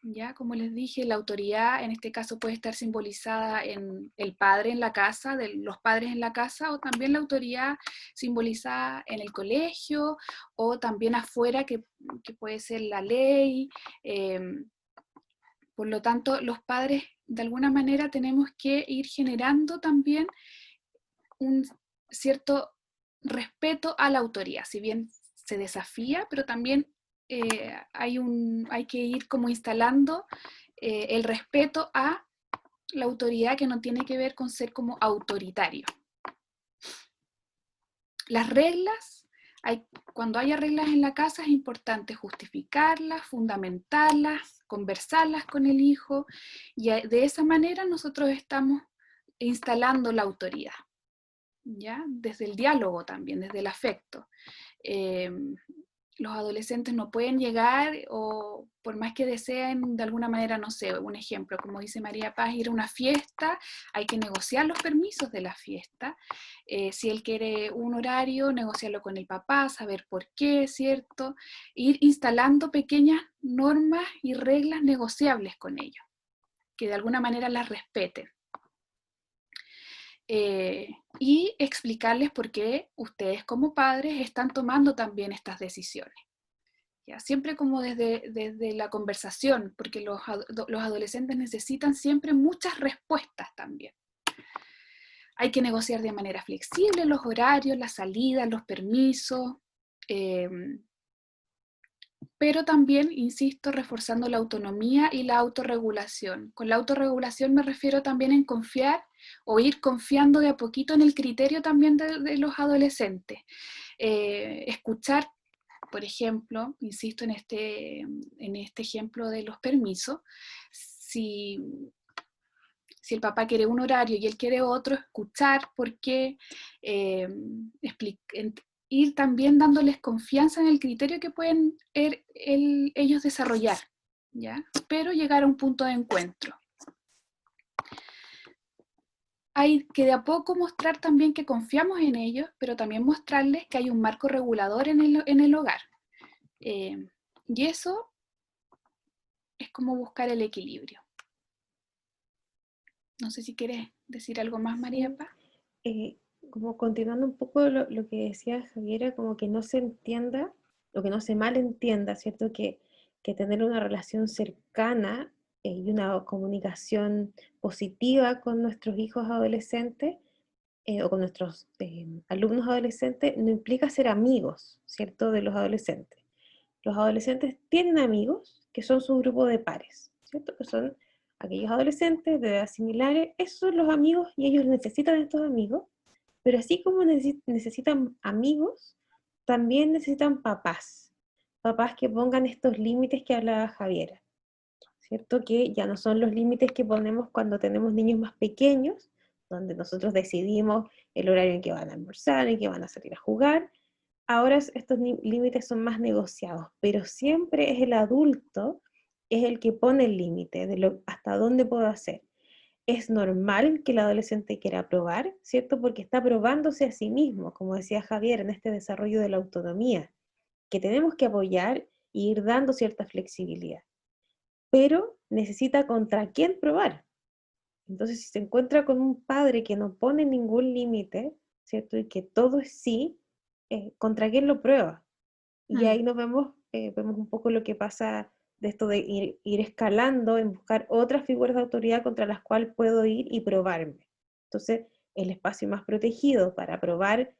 ¿Ya? Como les dije, la autoridad en este caso puede estar simbolizada en el padre en la casa, de los padres en la casa, o también la autoridad simbolizada en el colegio, o también afuera, que puede ser la ley. Por lo tanto, los padres de alguna manera tenemos que ir generando también un cierto respeto a la autoridad, si bien se desafía, pero también hay que ir como instalando el respeto a la autoridad, que no tiene que ver con ser como autoritario. Las reglas, cuando haya reglas en la casa es importante justificarlas, fundamentarlas, conversarlas con el hijo, y de esa manera nosotros estamos instalando la autoridad, ¿ya? Desde el diálogo también, desde el afecto. Los adolescentes no pueden llegar, o por más que deseen, de alguna manera, no sé, un ejemplo, como dice María Paz, ir a una fiesta, hay que negociar los permisos de la fiesta. Si él quiere un horario, negociarlo con el papá, saber por qué, ¿cierto? Ir instalando pequeñas normas y reglas negociables con ellos, que de alguna manera las respeten. Y explicarles por qué ustedes como padres están tomando también estas decisiones. ¿Ya? Siempre como desde la conversación, porque los adolescentes necesitan siempre muchas respuestas también. Hay que negociar de manera flexible los horarios, las salidas, los permisos, pero también, insisto, reforzando la autonomía y la autorregulación. Con la autorregulación me refiero también en confiar o ir confiando de a poquito en el criterio también de los adolescentes. Escuchar, por ejemplo, insisto en este ejemplo de los permisos, si el papá quiere un horario y él quiere otro, escuchar por qué, ir también dándoles confianza en el criterio que pueden ellos desarrollar, ¿ya? Pero llegar a un punto de encuentro. Hay que de a poco mostrar también que confiamos en ellos, pero también mostrarles que hay un marco regulador en el hogar. Y eso es como buscar el equilibrio. No sé si quieres decir algo más, María Sí, Paz. como continuando un poco lo que decía Javiera, como que no se entienda, o que no se malentienda, ¿cierto? Que tener una relación cercana y una comunicación positiva con nuestros hijos adolescentes o con nuestros alumnos adolescentes no implica ser amigos, ¿cierto? De los adolescentes. Los adolescentes tienen amigos que son su grupo de pares, ¿cierto? Que son aquellos adolescentes de edad similares, esos son los amigos y ellos necesitan estos amigos, pero así como necesitan amigos, también necesitan papás, papás que pongan estos límites que hablaba Javiera, ¿cierto? Que ya no son los límites que ponemos cuando tenemos niños más pequeños, donde nosotros decidimos el horario en que van a almorzar, en que van a salir a jugar. Ahora estos límites son más negociados, pero siempre es el adulto, es el que pone el límite de hasta dónde puedo hacer. Es normal que el adolescente quiera probar, ¿cierto? Porque está probándose a sí mismo, como decía Javier, en este desarrollo de la autonomía, que tenemos que apoyar e ir dando cierta flexibilidad. Pero necesita contra quién probar. Entonces, si se encuentra con un padre que no pone ningún límite, ¿cierto? Y que todo es sí, ¿contra quién lo prueba? Y ahí nos vemos un poco lo que pasa de esto de ir escalando en buscar otras figuras de autoridad contra las cuales puedo ir y probarme. Entonces, el espacio más protegido para probar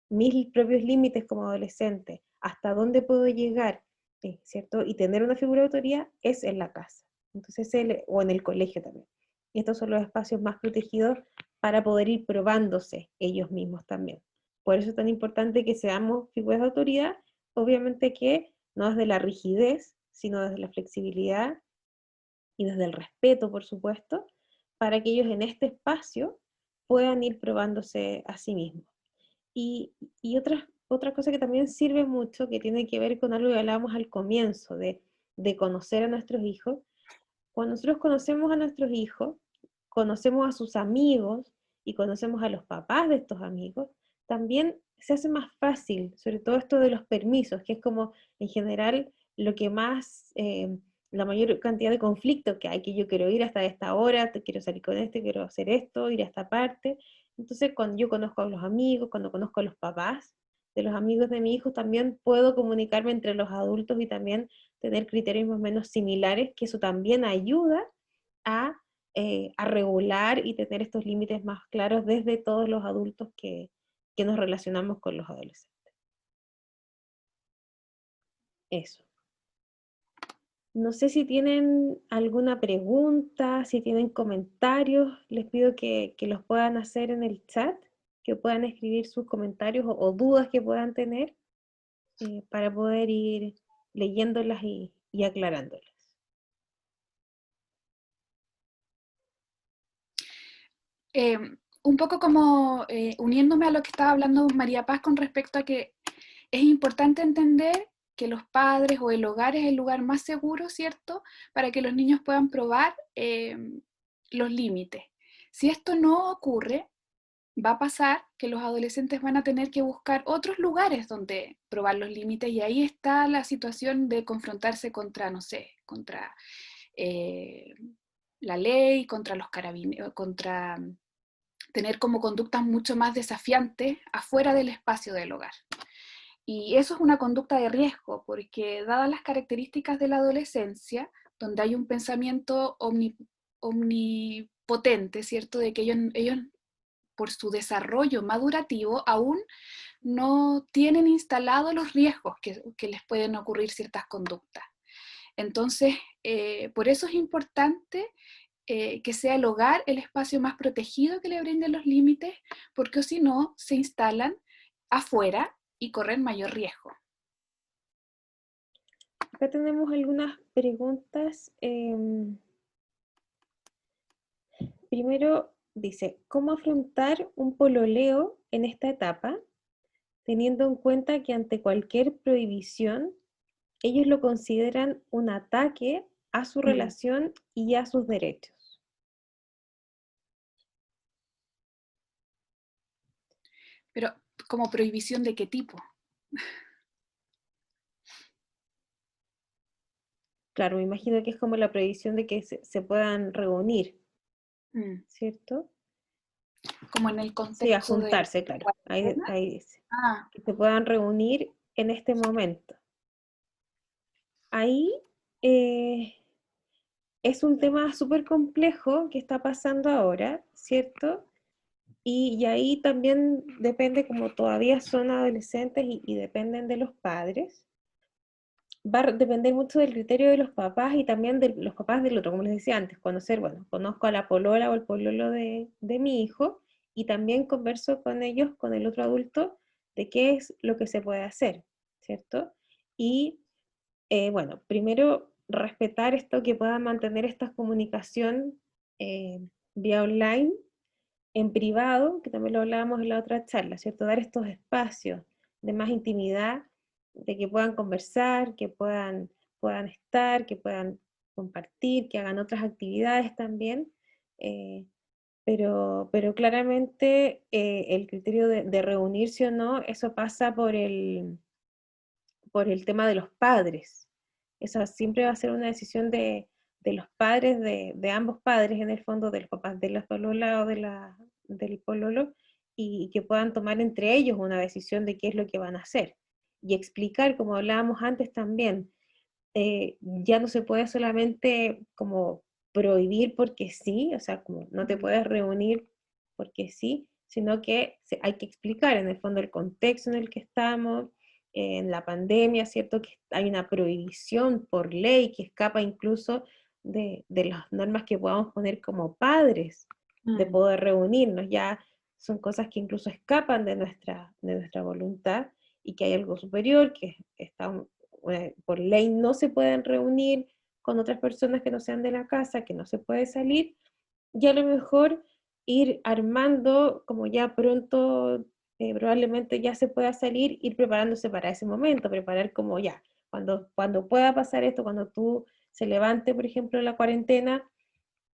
mis propios límites como adolescente, hasta dónde puedo llegar, ¿cierto? Y tener una figura de autoridad es en la casa. Entonces, o en el colegio también. Y estos son los espacios más protegidos para poder ir probándose ellos mismos también. Por eso es tan importante que seamos figuras de autoridad, obviamente que no desde la rigidez, sino desde la flexibilidad y desde el respeto, por supuesto, para que ellos en este espacio puedan ir probándose a sí mismos. Y otra cosa que también sirve mucho, que tiene que ver con algo que hablábamos al comienzo, de conocer a nuestros hijos. Cuando nosotros conocemos a nuestros hijos, conocemos a sus amigos y conocemos a los papás de estos amigos, también se hace más fácil, sobre todo esto de los permisos, que es como en general lo que más, la mayor cantidad de conflictos que hay, que yo quiero ir hasta esta hora, quiero salir con este, quiero hacer esto, ir a esta parte. Entonces, cuando yo conozco a los amigos, cuando conozco a los papás de los amigos de mi hijo, también puedo comunicarme entre los adultos y también tener criterios más o menos similares, que eso también ayuda a, a regular y tener estos límites más claros desde todos los adultos que nos relacionamos con los adolescentes. Eso. No sé si tienen alguna pregunta, si tienen comentarios, les pido que los puedan hacer en el chat, que puedan escribir sus comentarios o dudas que puedan tener para poder ir leyéndolas y aclarándolas. Un poco como uniéndome a lo que estaba hablando María Paz con respecto a que es importante entender que los padres o el hogar es el lugar más seguro, ¿cierto? Para que los niños puedan probar los límites. Si esto no ocurre, va a pasar que los adolescentes van a tener que buscar otros lugares donde probar los límites y ahí está la situación de confrontarse contra, no sé, contra eh, la ley, contra los carabineros, contra tener como conductas mucho más desafiantes afuera del espacio del hogar. Y eso es una conducta de riesgo, porque dadas las características de la adolescencia, donde hay un pensamiento omnipotente, ¿cierto? De que ellos, por su desarrollo madurativo, aún no tienen instalados los riesgos que les pueden ocurrir ciertas conductas. Entonces, por eso es importante que sea el hogar el espacio más protegido que le brinden los límites, porque si no, se instalan afuera y corren mayor riesgo. Acá tenemos algunas preguntas. Primero dice, ¿cómo afrontar un pololeo en esta etapa, teniendo en cuenta que ante cualquier prohibición, ellos lo consideran un ataque a su Mm. relación y a sus derechos? Pero, ¿como prohibición de qué tipo? Claro, me imagino que es como la prohibición de que se puedan reunir, Mm. ¿cierto? Como en el Sí, a contexto de juntarse, claro. Ahí, cuarentena. ahí dice. Ah, Que se puedan reunir en este momento. Ahí eh, es un tema súper complejo que está pasando ahora, ¿cierto? Y ahí también depende, como todavía son adolescentes y dependen de los padres, va a depender mucho del criterio de los papás y también de los papás del otro, como les decía antes, conocer, bueno, conozco a la polola o el pololo de mi hijo y también converso con ellos, con el otro adulto, de qué es lo que se puede hacer, ¿cierto? Y bueno, primero respetar esto, que puedan mantener esta comunicación eh, vía online, en privado, que también lo hablábamos en la otra charla, ¿cierto? Dar estos espacios de más intimidad, de que puedan conversar, que puedan estar, que puedan compartir, que hagan otras actividades también, eh, pero claramente el criterio de reunirse o no, eso pasa por el tema de los padres. Esa siempre va a ser una decisión de los padres, de ambos padres, en el fondo, de los papás de la polola o del pololo, y que puedan tomar entre ellos una decisión de qué es lo que van a hacer. Y explicar, como hablábamos antes también, ya no se puede solamente como prohibir porque sí, o sea, como no te mm, puedes reunir porque sí, sino que hay que explicar en el fondo el contexto en el que estamos, en la pandemia, ¿cierto? Que hay una prohibición por ley que escapa incluso de las normas que podamos poner como padres, de mm. poder reunirnos, ya son cosas que incluso escapan de nuestra voluntad y que hay algo superior que está por ley no se pueden reunir con otras personas que no sean de la casa, que no se puede salir, y a lo mejor ir armando, como ya pronto probablemente ya se pueda salir, ir preparándose para ese momento, preparar como ya, cuando pueda pasar esto, cuando tú se levante, por ejemplo, la cuarentena,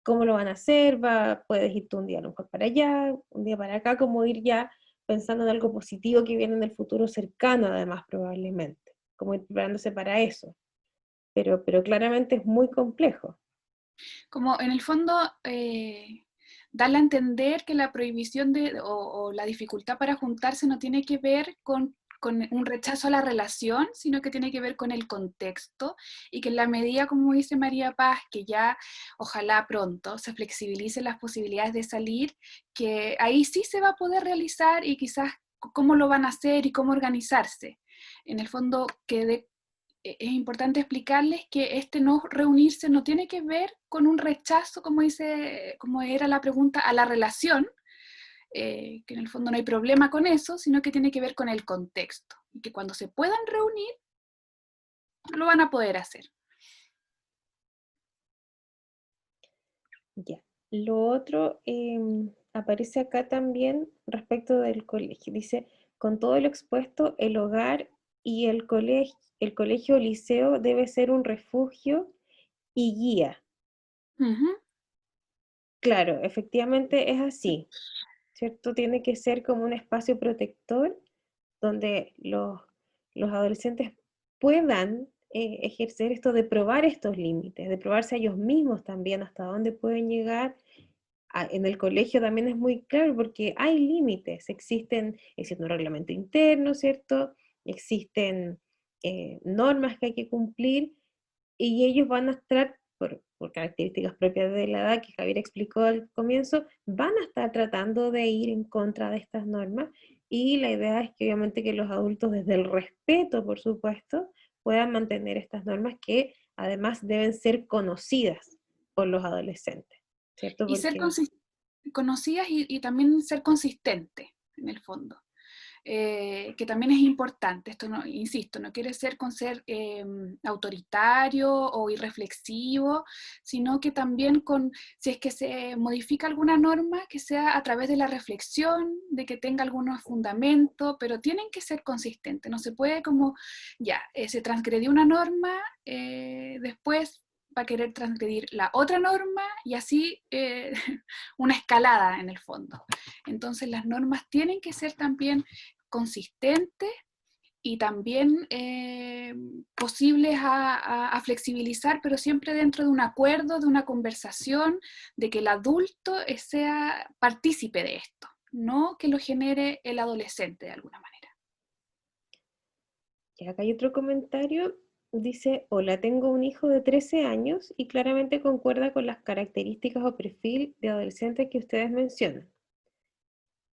¿cómo lo van a hacer? Puedes ir tú un día a lo mejor para allá, un día para acá, como ir ya pensando en algo positivo que viene en el futuro cercano, además, probablemente, como ir preparándose para eso. Pero claramente es muy complejo. Como en el fondo, darle a entender que la prohibición o la dificultad para juntarse no tiene que ver con un rechazo a la relación, sino que tiene que ver con el contexto y que en la medida, como dice María Paz, que ya ojalá pronto se flexibilicen las posibilidades de salir, que ahí sí se va a poder realizar y quizás cómo lo van a hacer y cómo organizarse. En el fondo, es importante explicarles que este no reunirse no tiene que ver con un rechazo, como dice, como era la pregunta, a la relación, que en el fondo no hay problema con eso, sino que tiene que ver con el contexto, y que cuando se puedan reunir, lo van a poder hacer. Ya. Lo otro aparece acá también respecto del colegio. Dice, con todo lo expuesto, el hogar y el colegio o liceo debe ser un refugio y guía. Ujú. Claro, efectivamente es así, ¿cierto? Tiene que ser como un espacio protector donde los adolescentes puedan ejercer esto de probar estos límites, de probarse a ellos mismos también hasta dónde pueden llegar. En el colegio también es muy claro porque hay límites, existe un reglamento interno, ¿cierto? Existen normas que hay que cumplir y ellos van a estar, por características propias de la edad que Javier explicó al comienzo, van a estar tratando de ir en contra de estas normas y la idea es que obviamente que los adultos desde el respeto, por supuesto, puedan mantener estas normas que además deben ser conocidas por los adolescentes. ¿cierto? Y ser Porque conocidas y también ser consistente, en el fondo. Que también es importante. Esto no, insisto, no quiere ser con ser autoritario o irreflexivo, sino que también con, si es que se modifica alguna norma, que sea a través de la reflexión, de que tenga algunos fundamentos, pero tienen que ser consistentes. No se puede como, ya, se transgredió una norma, después va a querer transgredir la otra norma y así una escalada en el fondo. Entonces las normas tienen que ser también consistentes y también posibles a flexibilizar, pero siempre dentro de un acuerdo, de una conversación, de que el adulto sea partícipe de esto, no que lo genere el adolescente de alguna manera. y acá hay otro comentario, dice, hola, tengo un hijo de 13 años y claramente concuerda con las características o perfil de adolescente que ustedes mencionan.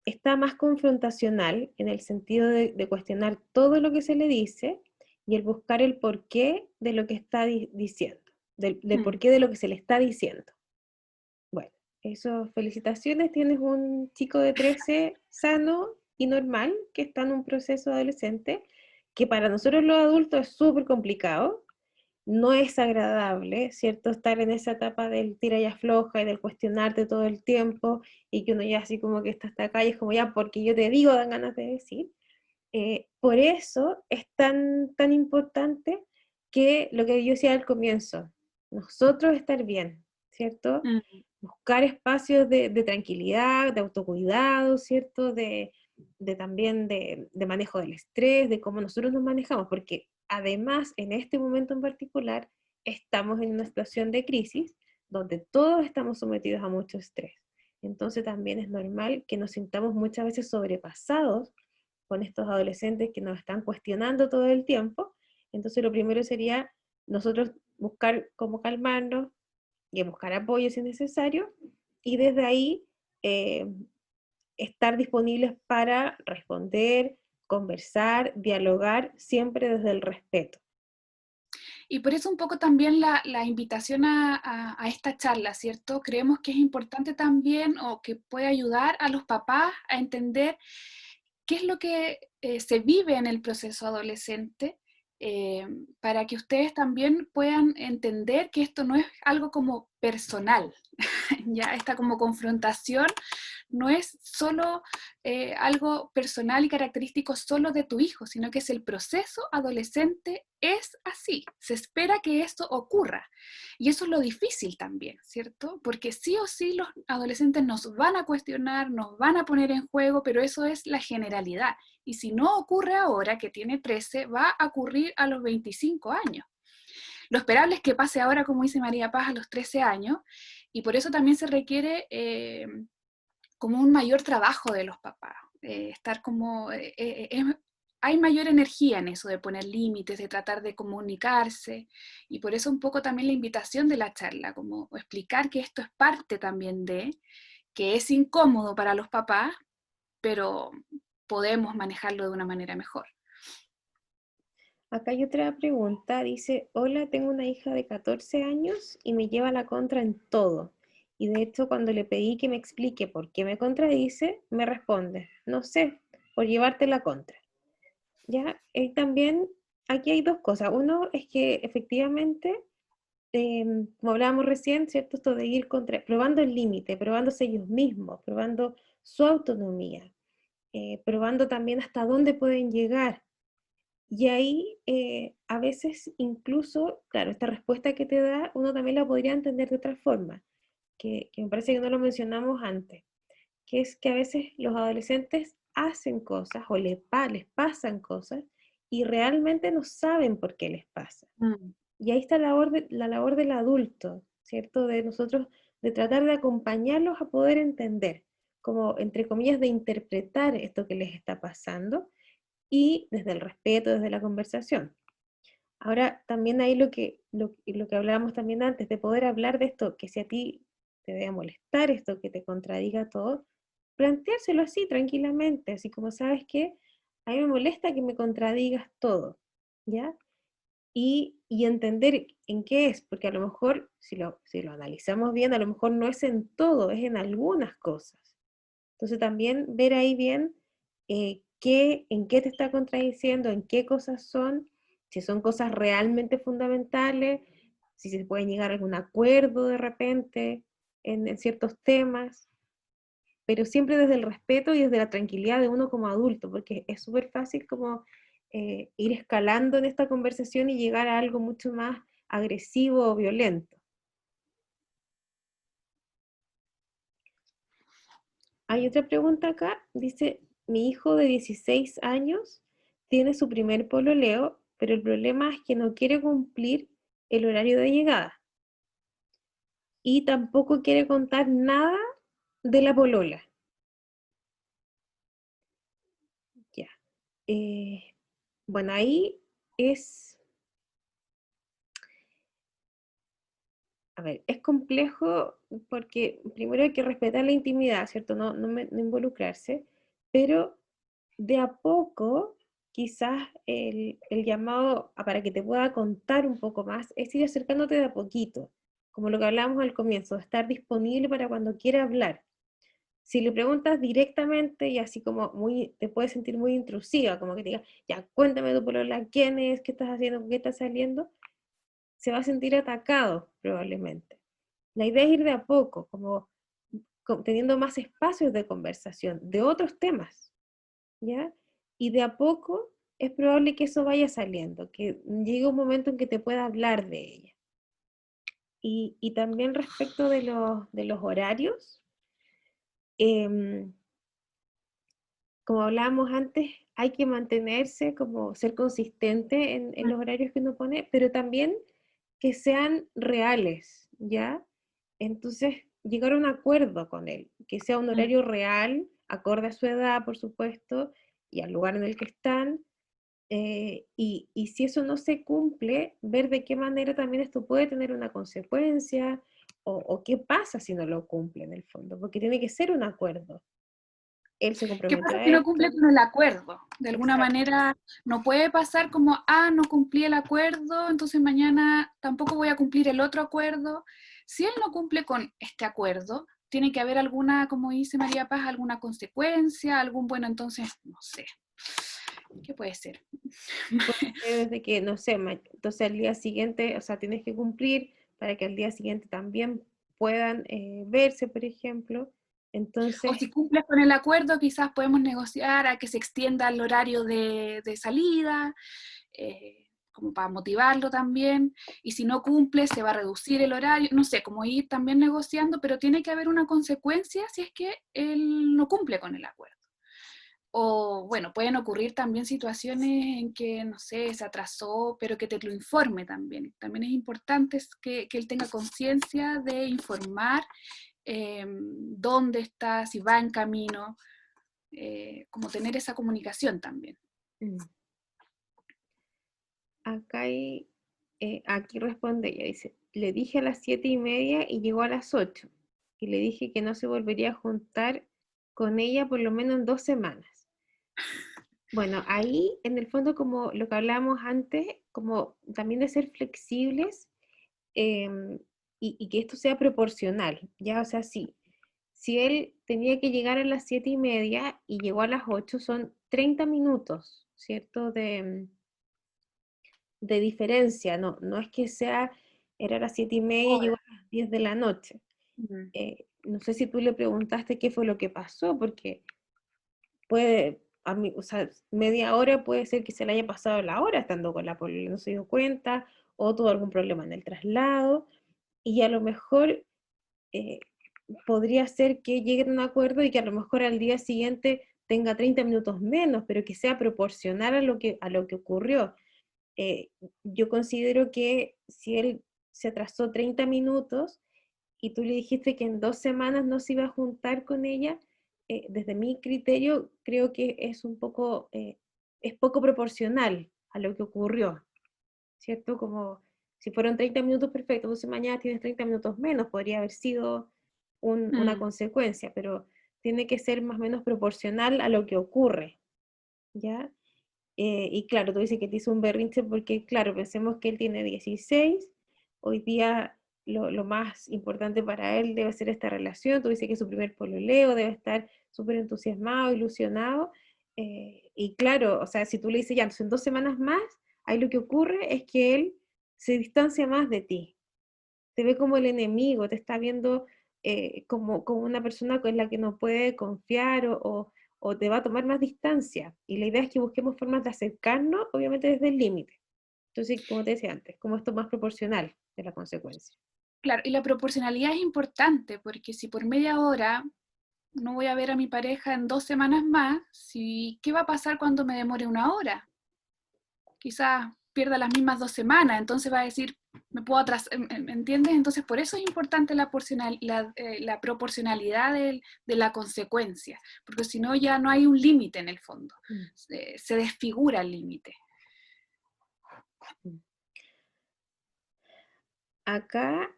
Está más confrontacional en el sentido de cuestionar todo lo que se le dice y el buscar el porqué de lo que está diciendo, del Mm. porqué de lo que se le está diciendo. Bueno, eso, felicitaciones, tienes un chico de 13 sano y normal que está en un proceso adolescente que para nosotros los adultos es súper complicado, no es agradable, ¿cierto? Estar en esa etapa del tira y afloja y del cuestionarte todo el tiempo y que uno ya así como que está hasta acá y es como ya, porque yo te digo, dan ganas de decir. Por eso es tan importante que lo que yo decía al comienzo, nosotros estar bien, ¿cierto? Mm. Buscar espacios de tranquilidad, de autocuidado, ¿cierto? De también de manejo del estrés, de cómo nosotros nos manejamos, porque además en este momento en particular estamos en una situación de crisis donde todos estamos sometidos a mucho estrés. Entonces también es normal que nos sintamos muchas veces sobrepasados con estos adolescentes que nos están cuestionando todo el tiempo. Entonces lo primero sería nosotros buscar cómo calmarnos y buscar apoyo si es necesario, y desde ahí eh, estar disponibles para responder, conversar, dialogar, siempre desde el respeto. Y por eso un poco también la invitación a esta charla, ¿cierto? Creemos que es importante también o que puede ayudar a los papás a entender qué es lo que se vive en el proceso adolescente, para que ustedes también puedan entender que esto no es algo como personal, ya esta como confrontación no es solo algo personal y característico solo de tu hijo, sino que es el proceso adolescente, es así, se espera que esto ocurra. Y eso es lo difícil también, ¿cierto? Porque sí o sí los adolescentes nos van a cuestionar, nos van a poner en juego, pero eso es la generalidad. Y si no ocurre ahora, que tiene 13, va a ocurrir a los 25 años. Lo esperable es que pase ahora, como dice María Paz, a los 13 años, y por eso también se requiere como un mayor trabajo de los papás, estar como, hay mayor energía en eso de poner límites, de tratar de comunicarse, y por eso un poco también la invitación de la charla, como explicar que esto es parte también de, que es incómodo para los papás, pero podemos manejarlo de una manera mejor. Acá hay otra pregunta, dice, hola, tengo una hija de 14 años y me lleva la contra en todo. Y de hecho, cuando le pedí que me explique por qué me contradice, me responde, no sé, por llevarte la contra. Ya, también aquí hay dos cosas. Uno es que efectivamente, como hablábamos recién, ¿cierto? Esto de ir contra, probando el límite, probándose ellos mismos, probando su autonomía, probando también hasta dónde pueden llegar. Y ahí a veces incluso, claro, esta respuesta que te da, uno también la podría entender de otra forma, que me parece que no lo mencionamos antes, que es que a veces los adolescentes hacen cosas o les pasan cosas y realmente no saben por qué les pasa. Mm. Y ahí está la labor del adulto, ¿cierto? De nosotros, de tratar de acompañarlos a poder entender, como entre comillas, de interpretar esto que les está pasando y desde el respeto, desde la conversación. Ahora, también hay lo que hablábamos también antes, de poder hablar de esto, que si a ti te debe molestar esto, que te contradiga todo, planteárselo así, tranquilamente, así como sabes que a mí me molesta que me contradigas todo, ¿ya? y entender en qué es, porque a lo mejor, si lo analizamos bien, a lo mejor no es en todo, es en algunas cosas. Entonces también ver ahí bien en qué te está contradiciendo, en qué cosas son, si son cosas realmente fundamentales, si se puede llegar a algún acuerdo de repente en ciertos temas, pero siempre desde el respeto y desde la tranquilidad de uno como adulto, porque es súper fácil como ir escalando en esta conversación y llegar a algo mucho más agresivo o violento. Hay otra pregunta acá, dice, mi hijo de 16 años tiene su primer pololeo, pero el problema es que no quiere cumplir el horario de llegada y tampoco quiere contar nada de la polola. Ya. Eh, bueno, ahí es, a ver, es complejo porque primero hay que respetar la intimidad, ¿cierto? No involucrarse, pero de a poco, quizás el llamado para que te pueda contar un poco más es ir acercándote de a poquito, como lo que hablábamos al comienzo, estar disponible para cuando quiera hablar. Si le preguntas directamente y así como muy, te puedes sentir muy intrusiva, como que te diga, ya, cuéntame tu polola, quién es, qué estás haciendo, con qué estás saliendo, se va a sentir atacado probablemente. La idea es ir de a poco, como teniendo más espacios de conversación, de otros temas, ¿ya? Y de a poco es probable que eso vaya saliendo, que llegue un momento en que te pueda hablar de ella. Y también respecto de los horarios, em, como hablábamos antes, hay que mantenerse, como ser consistente en los horarios que uno pone, pero también que sean reales, ¿ya? Entonces, llegar a un acuerdo con él, que sea un Mm. horario real, acorde a su edad, por supuesto, y al lugar en el que están, y si eso no se cumple, ver de qué manera también esto puede tener una consecuencia, o qué pasa si no lo cumple en el fondo, porque tiene que ser un acuerdo. Él se ¿Qué comprometió pasa a si no cumple esto. con el acuerdo? De alguna Exacto. manera no puede pasar como, ah, no cumplí el acuerdo, entonces mañana tampoco voy a cumplir el otro acuerdo. Si él no cumple con este acuerdo, tiene que haber alguna, como dice María Paz, alguna consecuencia, algún, bueno, entonces, no sé, ¿qué puede ser? Puede ser desde que, no sé, entonces al día siguiente, o sea, tienes que cumplir para que al día siguiente también puedan verse, por ejemplo. O Entonces, si cumples con el acuerdo, quizás podemos negociar a que se extienda el horario de salida, como para motivarlo también, y si no cumple, se va a reducir el horario, no sé, como ir también negociando, pero tiene que haber una consecuencia si es que él no cumple con el acuerdo. O bueno, pueden ocurrir también situaciones en que, no sé, se atrasó, pero que te lo informe también. También es importante que él tenga conciencia de informar dónde está, si va en camino, como tener esa comunicación también. mm, acá hay, aquí responde ella, dice, le dije a las 7:30 y llegó a las 8. Y le dije que no se volvería a juntar con ella por lo menos en 2 semanas. Bueno, ahí en el fondo como lo que hablábamos antes, como también de ser flexibles, em, y que esto sea proporcional, ya, o sea, sí, si él tenía que llegar a las 7:30 y llegó a las 8, son 30 minutos, ¿cierto? De diferencia, no es que sea, era a las 7:30 y llegó a las 10 de la noche. Mm. No sé si tú le preguntaste qué fue lo que pasó, porque puede, a mí, o sea, media hora puede ser que se le haya pasado la hora estando con la polola, no se dio cuenta, o tuvo algún problema en el traslado, y a lo mejor eh, podría ser que lleguen a un acuerdo y que a lo mejor al día siguiente tenga 30 minutos menos, pero que sea proporcional a lo que ocurrió. Eh, yo considero que si él se atrasó 30 minutos y tú le dijiste que en 2 semanas no se iba a juntar con ella, desde mi criterio creo que es un poco, es poco proporcional a lo que ocurrió, ¿cierto? Como si fueron 30 minutos perfectos, entonces mañana tienes 30 minutos menos, podría haber sido una Mm. consecuencia, pero tiene que ser más o menos proporcional a lo que ocurre, ¿ya? Y claro, tú dices que te hizo un berrinche porque, claro, pensemos que él tiene 16, hoy día lo más importante para él debe ser esta relación, tú dices que es su primer pololeo, debe estar súper entusiasmado, ilusionado, y claro, o sea, si tú le dices ya, entonces en 2 semanas más, ahí lo que ocurre es que él se distancia más de ti, te ve como el enemigo, te está viendo como una persona con la que no puede confiar o te va a tomar más distancia. Y la idea es que busquemos formas de acercarnos, obviamente desde el límite. Entonces, como te decía antes, como esto más proporcional de la consecuencia. Claro, y la proporcionalidad es importante, porque si por media hora no voy a ver a mi pareja en 2 semanas más, si, ¿qué va a pasar cuando me demore una hora? Quizás pierda las mismas 2 semanas, entonces va a decir, me puedo atrasar, ¿me entiendes? Entonces por eso es importante la proporcionalidad de la consecuencia, porque si no ya no hay un límite en el fondo, Mm. se desfigura el límite. Mm. Acá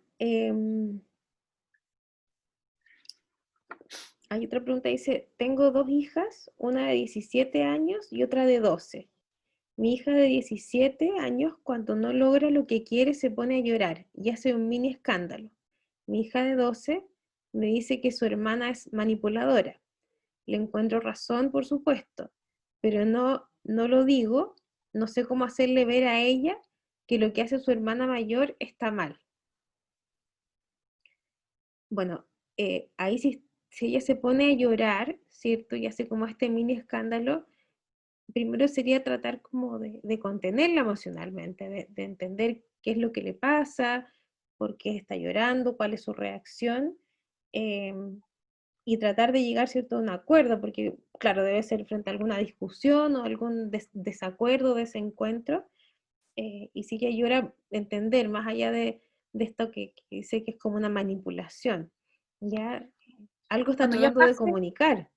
hay otra pregunta, dice, tengo 2 hijas, una de 17 años y otra de 12. Mi hija de 17 años, cuando no logra lo que quiere, se pone a llorar y hace un mini escándalo. Mi hija de 12 me dice que su hermana es manipuladora. Le encuentro razón, por supuesto, pero no lo digo, no sé cómo hacerle ver a ella que lo que hace su hermana mayor está mal. Bueno, ahí si ella se pone a llorar, ¿cierto? Y hace como este mini escándalo, primero sería tratar como de contenerla emocionalmente, de entender qué es lo que le pasa, por qué está llorando, cuál es su reacción, eh, y tratar de llegar, ¿cierto?, a un acuerdo, porque claro, debe ser frente a alguna discusión o algún desacuerdo, desencuentro, y si ella llora, entender más allá de esto que dice que es como una manipulación, ya algo está Cuando ya tratando de pase, comunicar.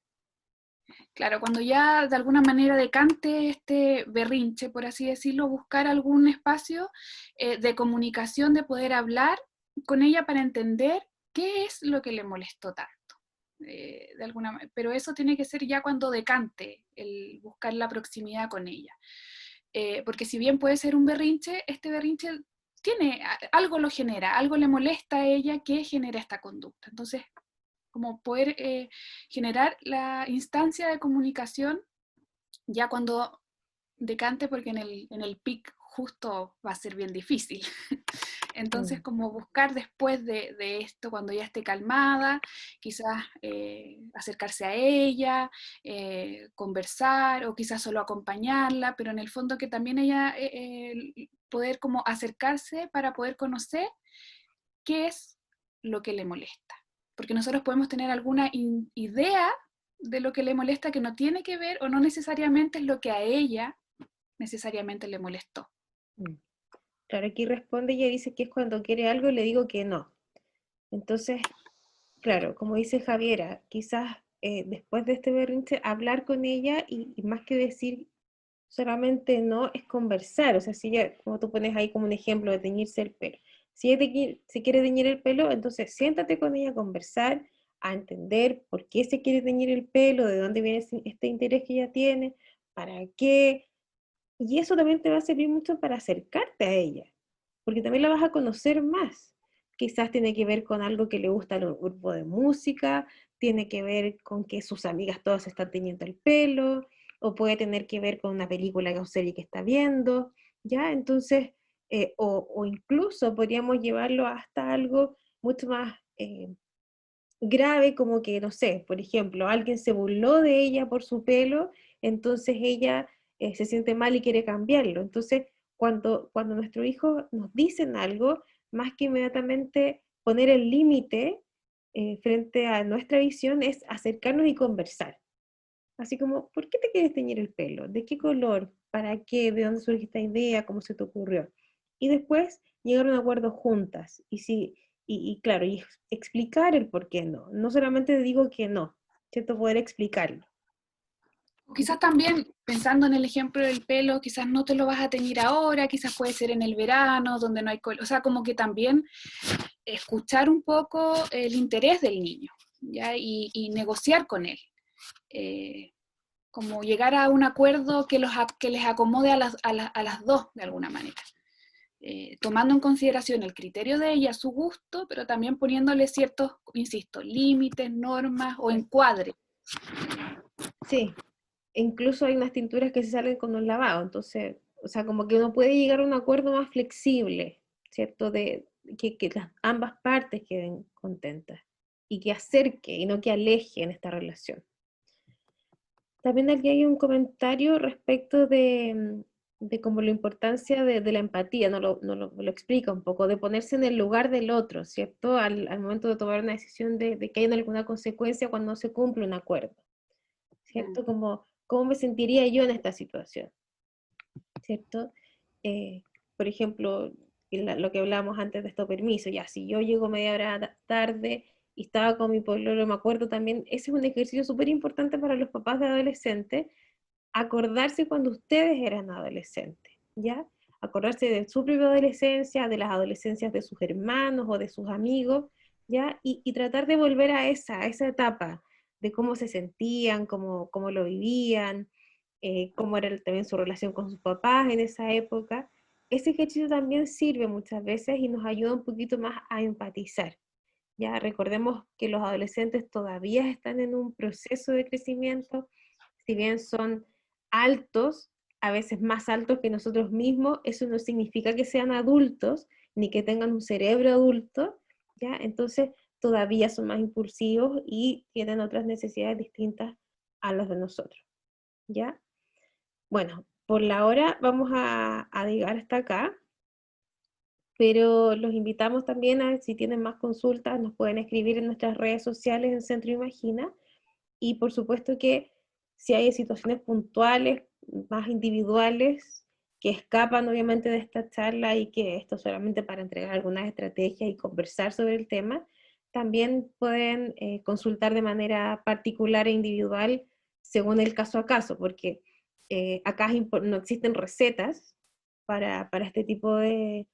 claro, cuando ya de alguna manera decante este berrinche, por así decirlo, buscar algún espacio de comunicación, de poder hablar con ella para entender qué es lo que le molestó tanto. De alguna manera, pero eso tiene que ser ya cuando decante, el buscar la proximidad con ella. Porque si bien puede ser un berrinche, este berrinche tiene, algo lo genera, algo le molesta a ella que genera esta conducta. Entonces, como poder generar la instancia de comunicación ya cuando decante, porque en el pic justo va a ser bien difícil. Entonces, Mm. como buscar después de esto, cuando ya esté calmada, quizás acercarse a ella, conversar o quizás solo acompañarla, pero en el fondo que también ella poder como acercarse para poder conocer qué es lo que le molesta. Porque nosotros podemos tener alguna idea de lo que le molesta que no tiene que ver o no necesariamente es lo que a ella necesariamente le molestó. Mm. Claro, aquí responde, ella dice que es cuando quiere algo y le digo que no. Entonces, claro, como dice Javiera, quizás después de este berrinche, hablar con ella y más que decir solamente no, es conversar. O sea, si ella, como tú pones ahí como un ejemplo de teñirse el pelo, si ella se quiere teñir el pelo, entonces siéntate con ella a conversar, a entender por qué se quiere teñir el pelo, de dónde viene este interés que ella tiene, para qué. Y eso también te va a servir mucho para acercarte a ella, porque también la vas a conocer más. Quizás tiene que ver con algo que le gusta al grupo de música, tiene que ver con que sus amigas todas están teniendo el pelo, o puede tener que ver con una película o serie que está viendo, ¿ya? Entonces, o incluso podríamos llevarlo hasta algo mucho más grave, como que, no sé, por ejemplo, alguien se burló de ella por su pelo, entonces ella se siente mal y quiere cambiarlo. Entonces, cuando nuestros hijos nos dicen algo, más que inmediatamente poner el límite frente a nuestra visión, es acercarnos y conversar. Así como, ¿por qué te quieres teñir el pelo? ¿De qué color? ¿Para qué? ¿De dónde surge esta idea? ¿Cómo se te ocurrió? Y después llegar a un acuerdo juntas. Y claro, y explicar el por qué no. No solamente digo que no, ¿cierto? Poder explicarlo. Quizás también, pensando en el ejemplo del pelo, quizás no te lo vas a teñir ahora, quizás puede ser en el verano, donde no hay o sea, como que también escuchar un poco el interés del niño, ¿ya? Y negociar con él. como llegar a un acuerdo que les acomode a las dos de alguna manera. Tomando en consideración el criterio de ella, su gusto, pero también poniéndole ciertos, insisto, límites, normas o encuadres. Sí, incluso hay unas tinturas que se salen con un lavado, entonces, o sea, como que uno puede llegar a un acuerdo más flexible, ¿cierto? De que ambas partes queden contentas y que acerque y no que aleje en esta relación. También aquí hay un comentario respecto de como la importancia de la empatía, lo explica un poco, de ponerse en el lugar del otro, ¿cierto? Al momento de tomar una decisión de que hay alguna consecuencia cuando no se cumple un acuerdo, ¿cierto? Como, ¿cómo me sentiría yo en esta situación? ¿Cierto? Por ejemplo, lo que hablábamos antes de estos permisos, ya, si yo llego media hora tarde y estaba con mi pololo, me acuerdo también, ese es un ejercicio súper importante para los papás de adolescentes, acordarse cuando ustedes eran adolescentes, ¿ya? Acordarse de su propia adolescencia, de las adolescencias de sus hermanos o de sus amigos, ¿ya? Y tratar de volver a esa etapa, de cómo se sentían, cómo lo vivían, cómo era también su relación con sus papás en esa época. Ese ejercicio también sirve muchas veces y nos ayuda un poquito más a empatizar. Ya recordemos que los adolescentes todavía están en un proceso de crecimiento, si bien son altos, a veces más altos que nosotros mismos, eso no significa que sean adultos, ni que tengan un cerebro adulto, ¿ya? Entonces todavía son más impulsivos y tienen otras necesidades distintas a las de nosotros, ¿ya? Bueno, por la hora vamos a llegar hasta acá, pero los invitamos también a, si tienen más consultas, nos pueden escribir en nuestras redes sociales en Centro Imagina, y por supuesto que si hay situaciones puntuales, más individuales, que escapan obviamente de esta charla y que esto solamente para entregar algunas estrategias y conversar sobre el tema, también pueden consultar de manera particular e individual según el caso a caso, porque acá no existen recetas para este tipo de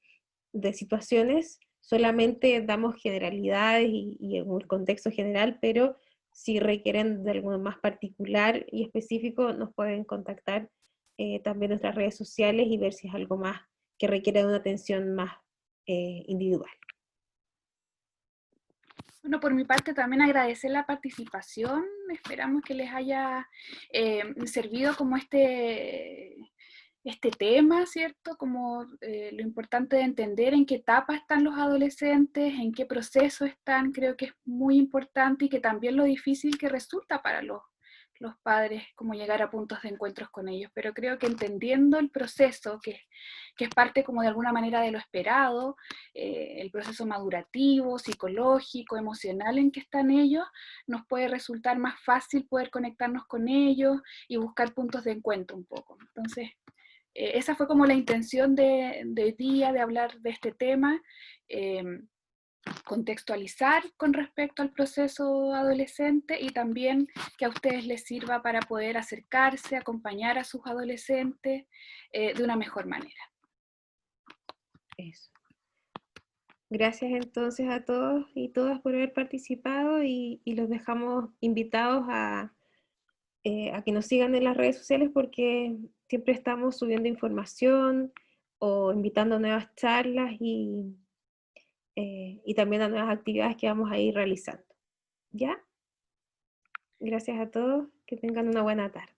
situaciones, solamente damos generalidades y un contexto general, pero si requieren de algo más particular y específico, nos pueden contactar también en nuestras redes sociales y ver si es algo más que requiere de una atención más individual. Bueno, por mi parte también agradecer la participación, esperamos que les haya servido como este tema, ¿cierto? Como lo importante de entender en qué etapa están los adolescentes, en qué proceso están, creo que es muy importante y que también lo difícil que resulta para los padres, como llegar a puntos de encuentros con ellos, pero creo que entendiendo el proceso, que es parte como de alguna manera de lo esperado, el proceso madurativo, psicológico, emocional en que están ellos, nos puede resultar más fácil poder conectarnos con ellos y buscar puntos de encuentro un poco. Entonces, esa fue como la intención de hoy día, de hablar de este tema, contextualizar con respecto al proceso adolescente y también que a ustedes les sirva para poder acercarse, acompañar a sus adolescentes de una mejor manera. Eso. Gracias entonces a todos y todas por haber participado y los dejamos invitados a que nos sigan en las redes sociales porque siempre estamos subiendo información o invitando a nuevas charlas y también a nuevas actividades que vamos a ir realizando. ¿Ya? Gracias a todos, que tengan una buena tarde.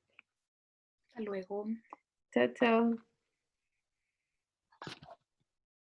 Hasta luego. Chao, chao.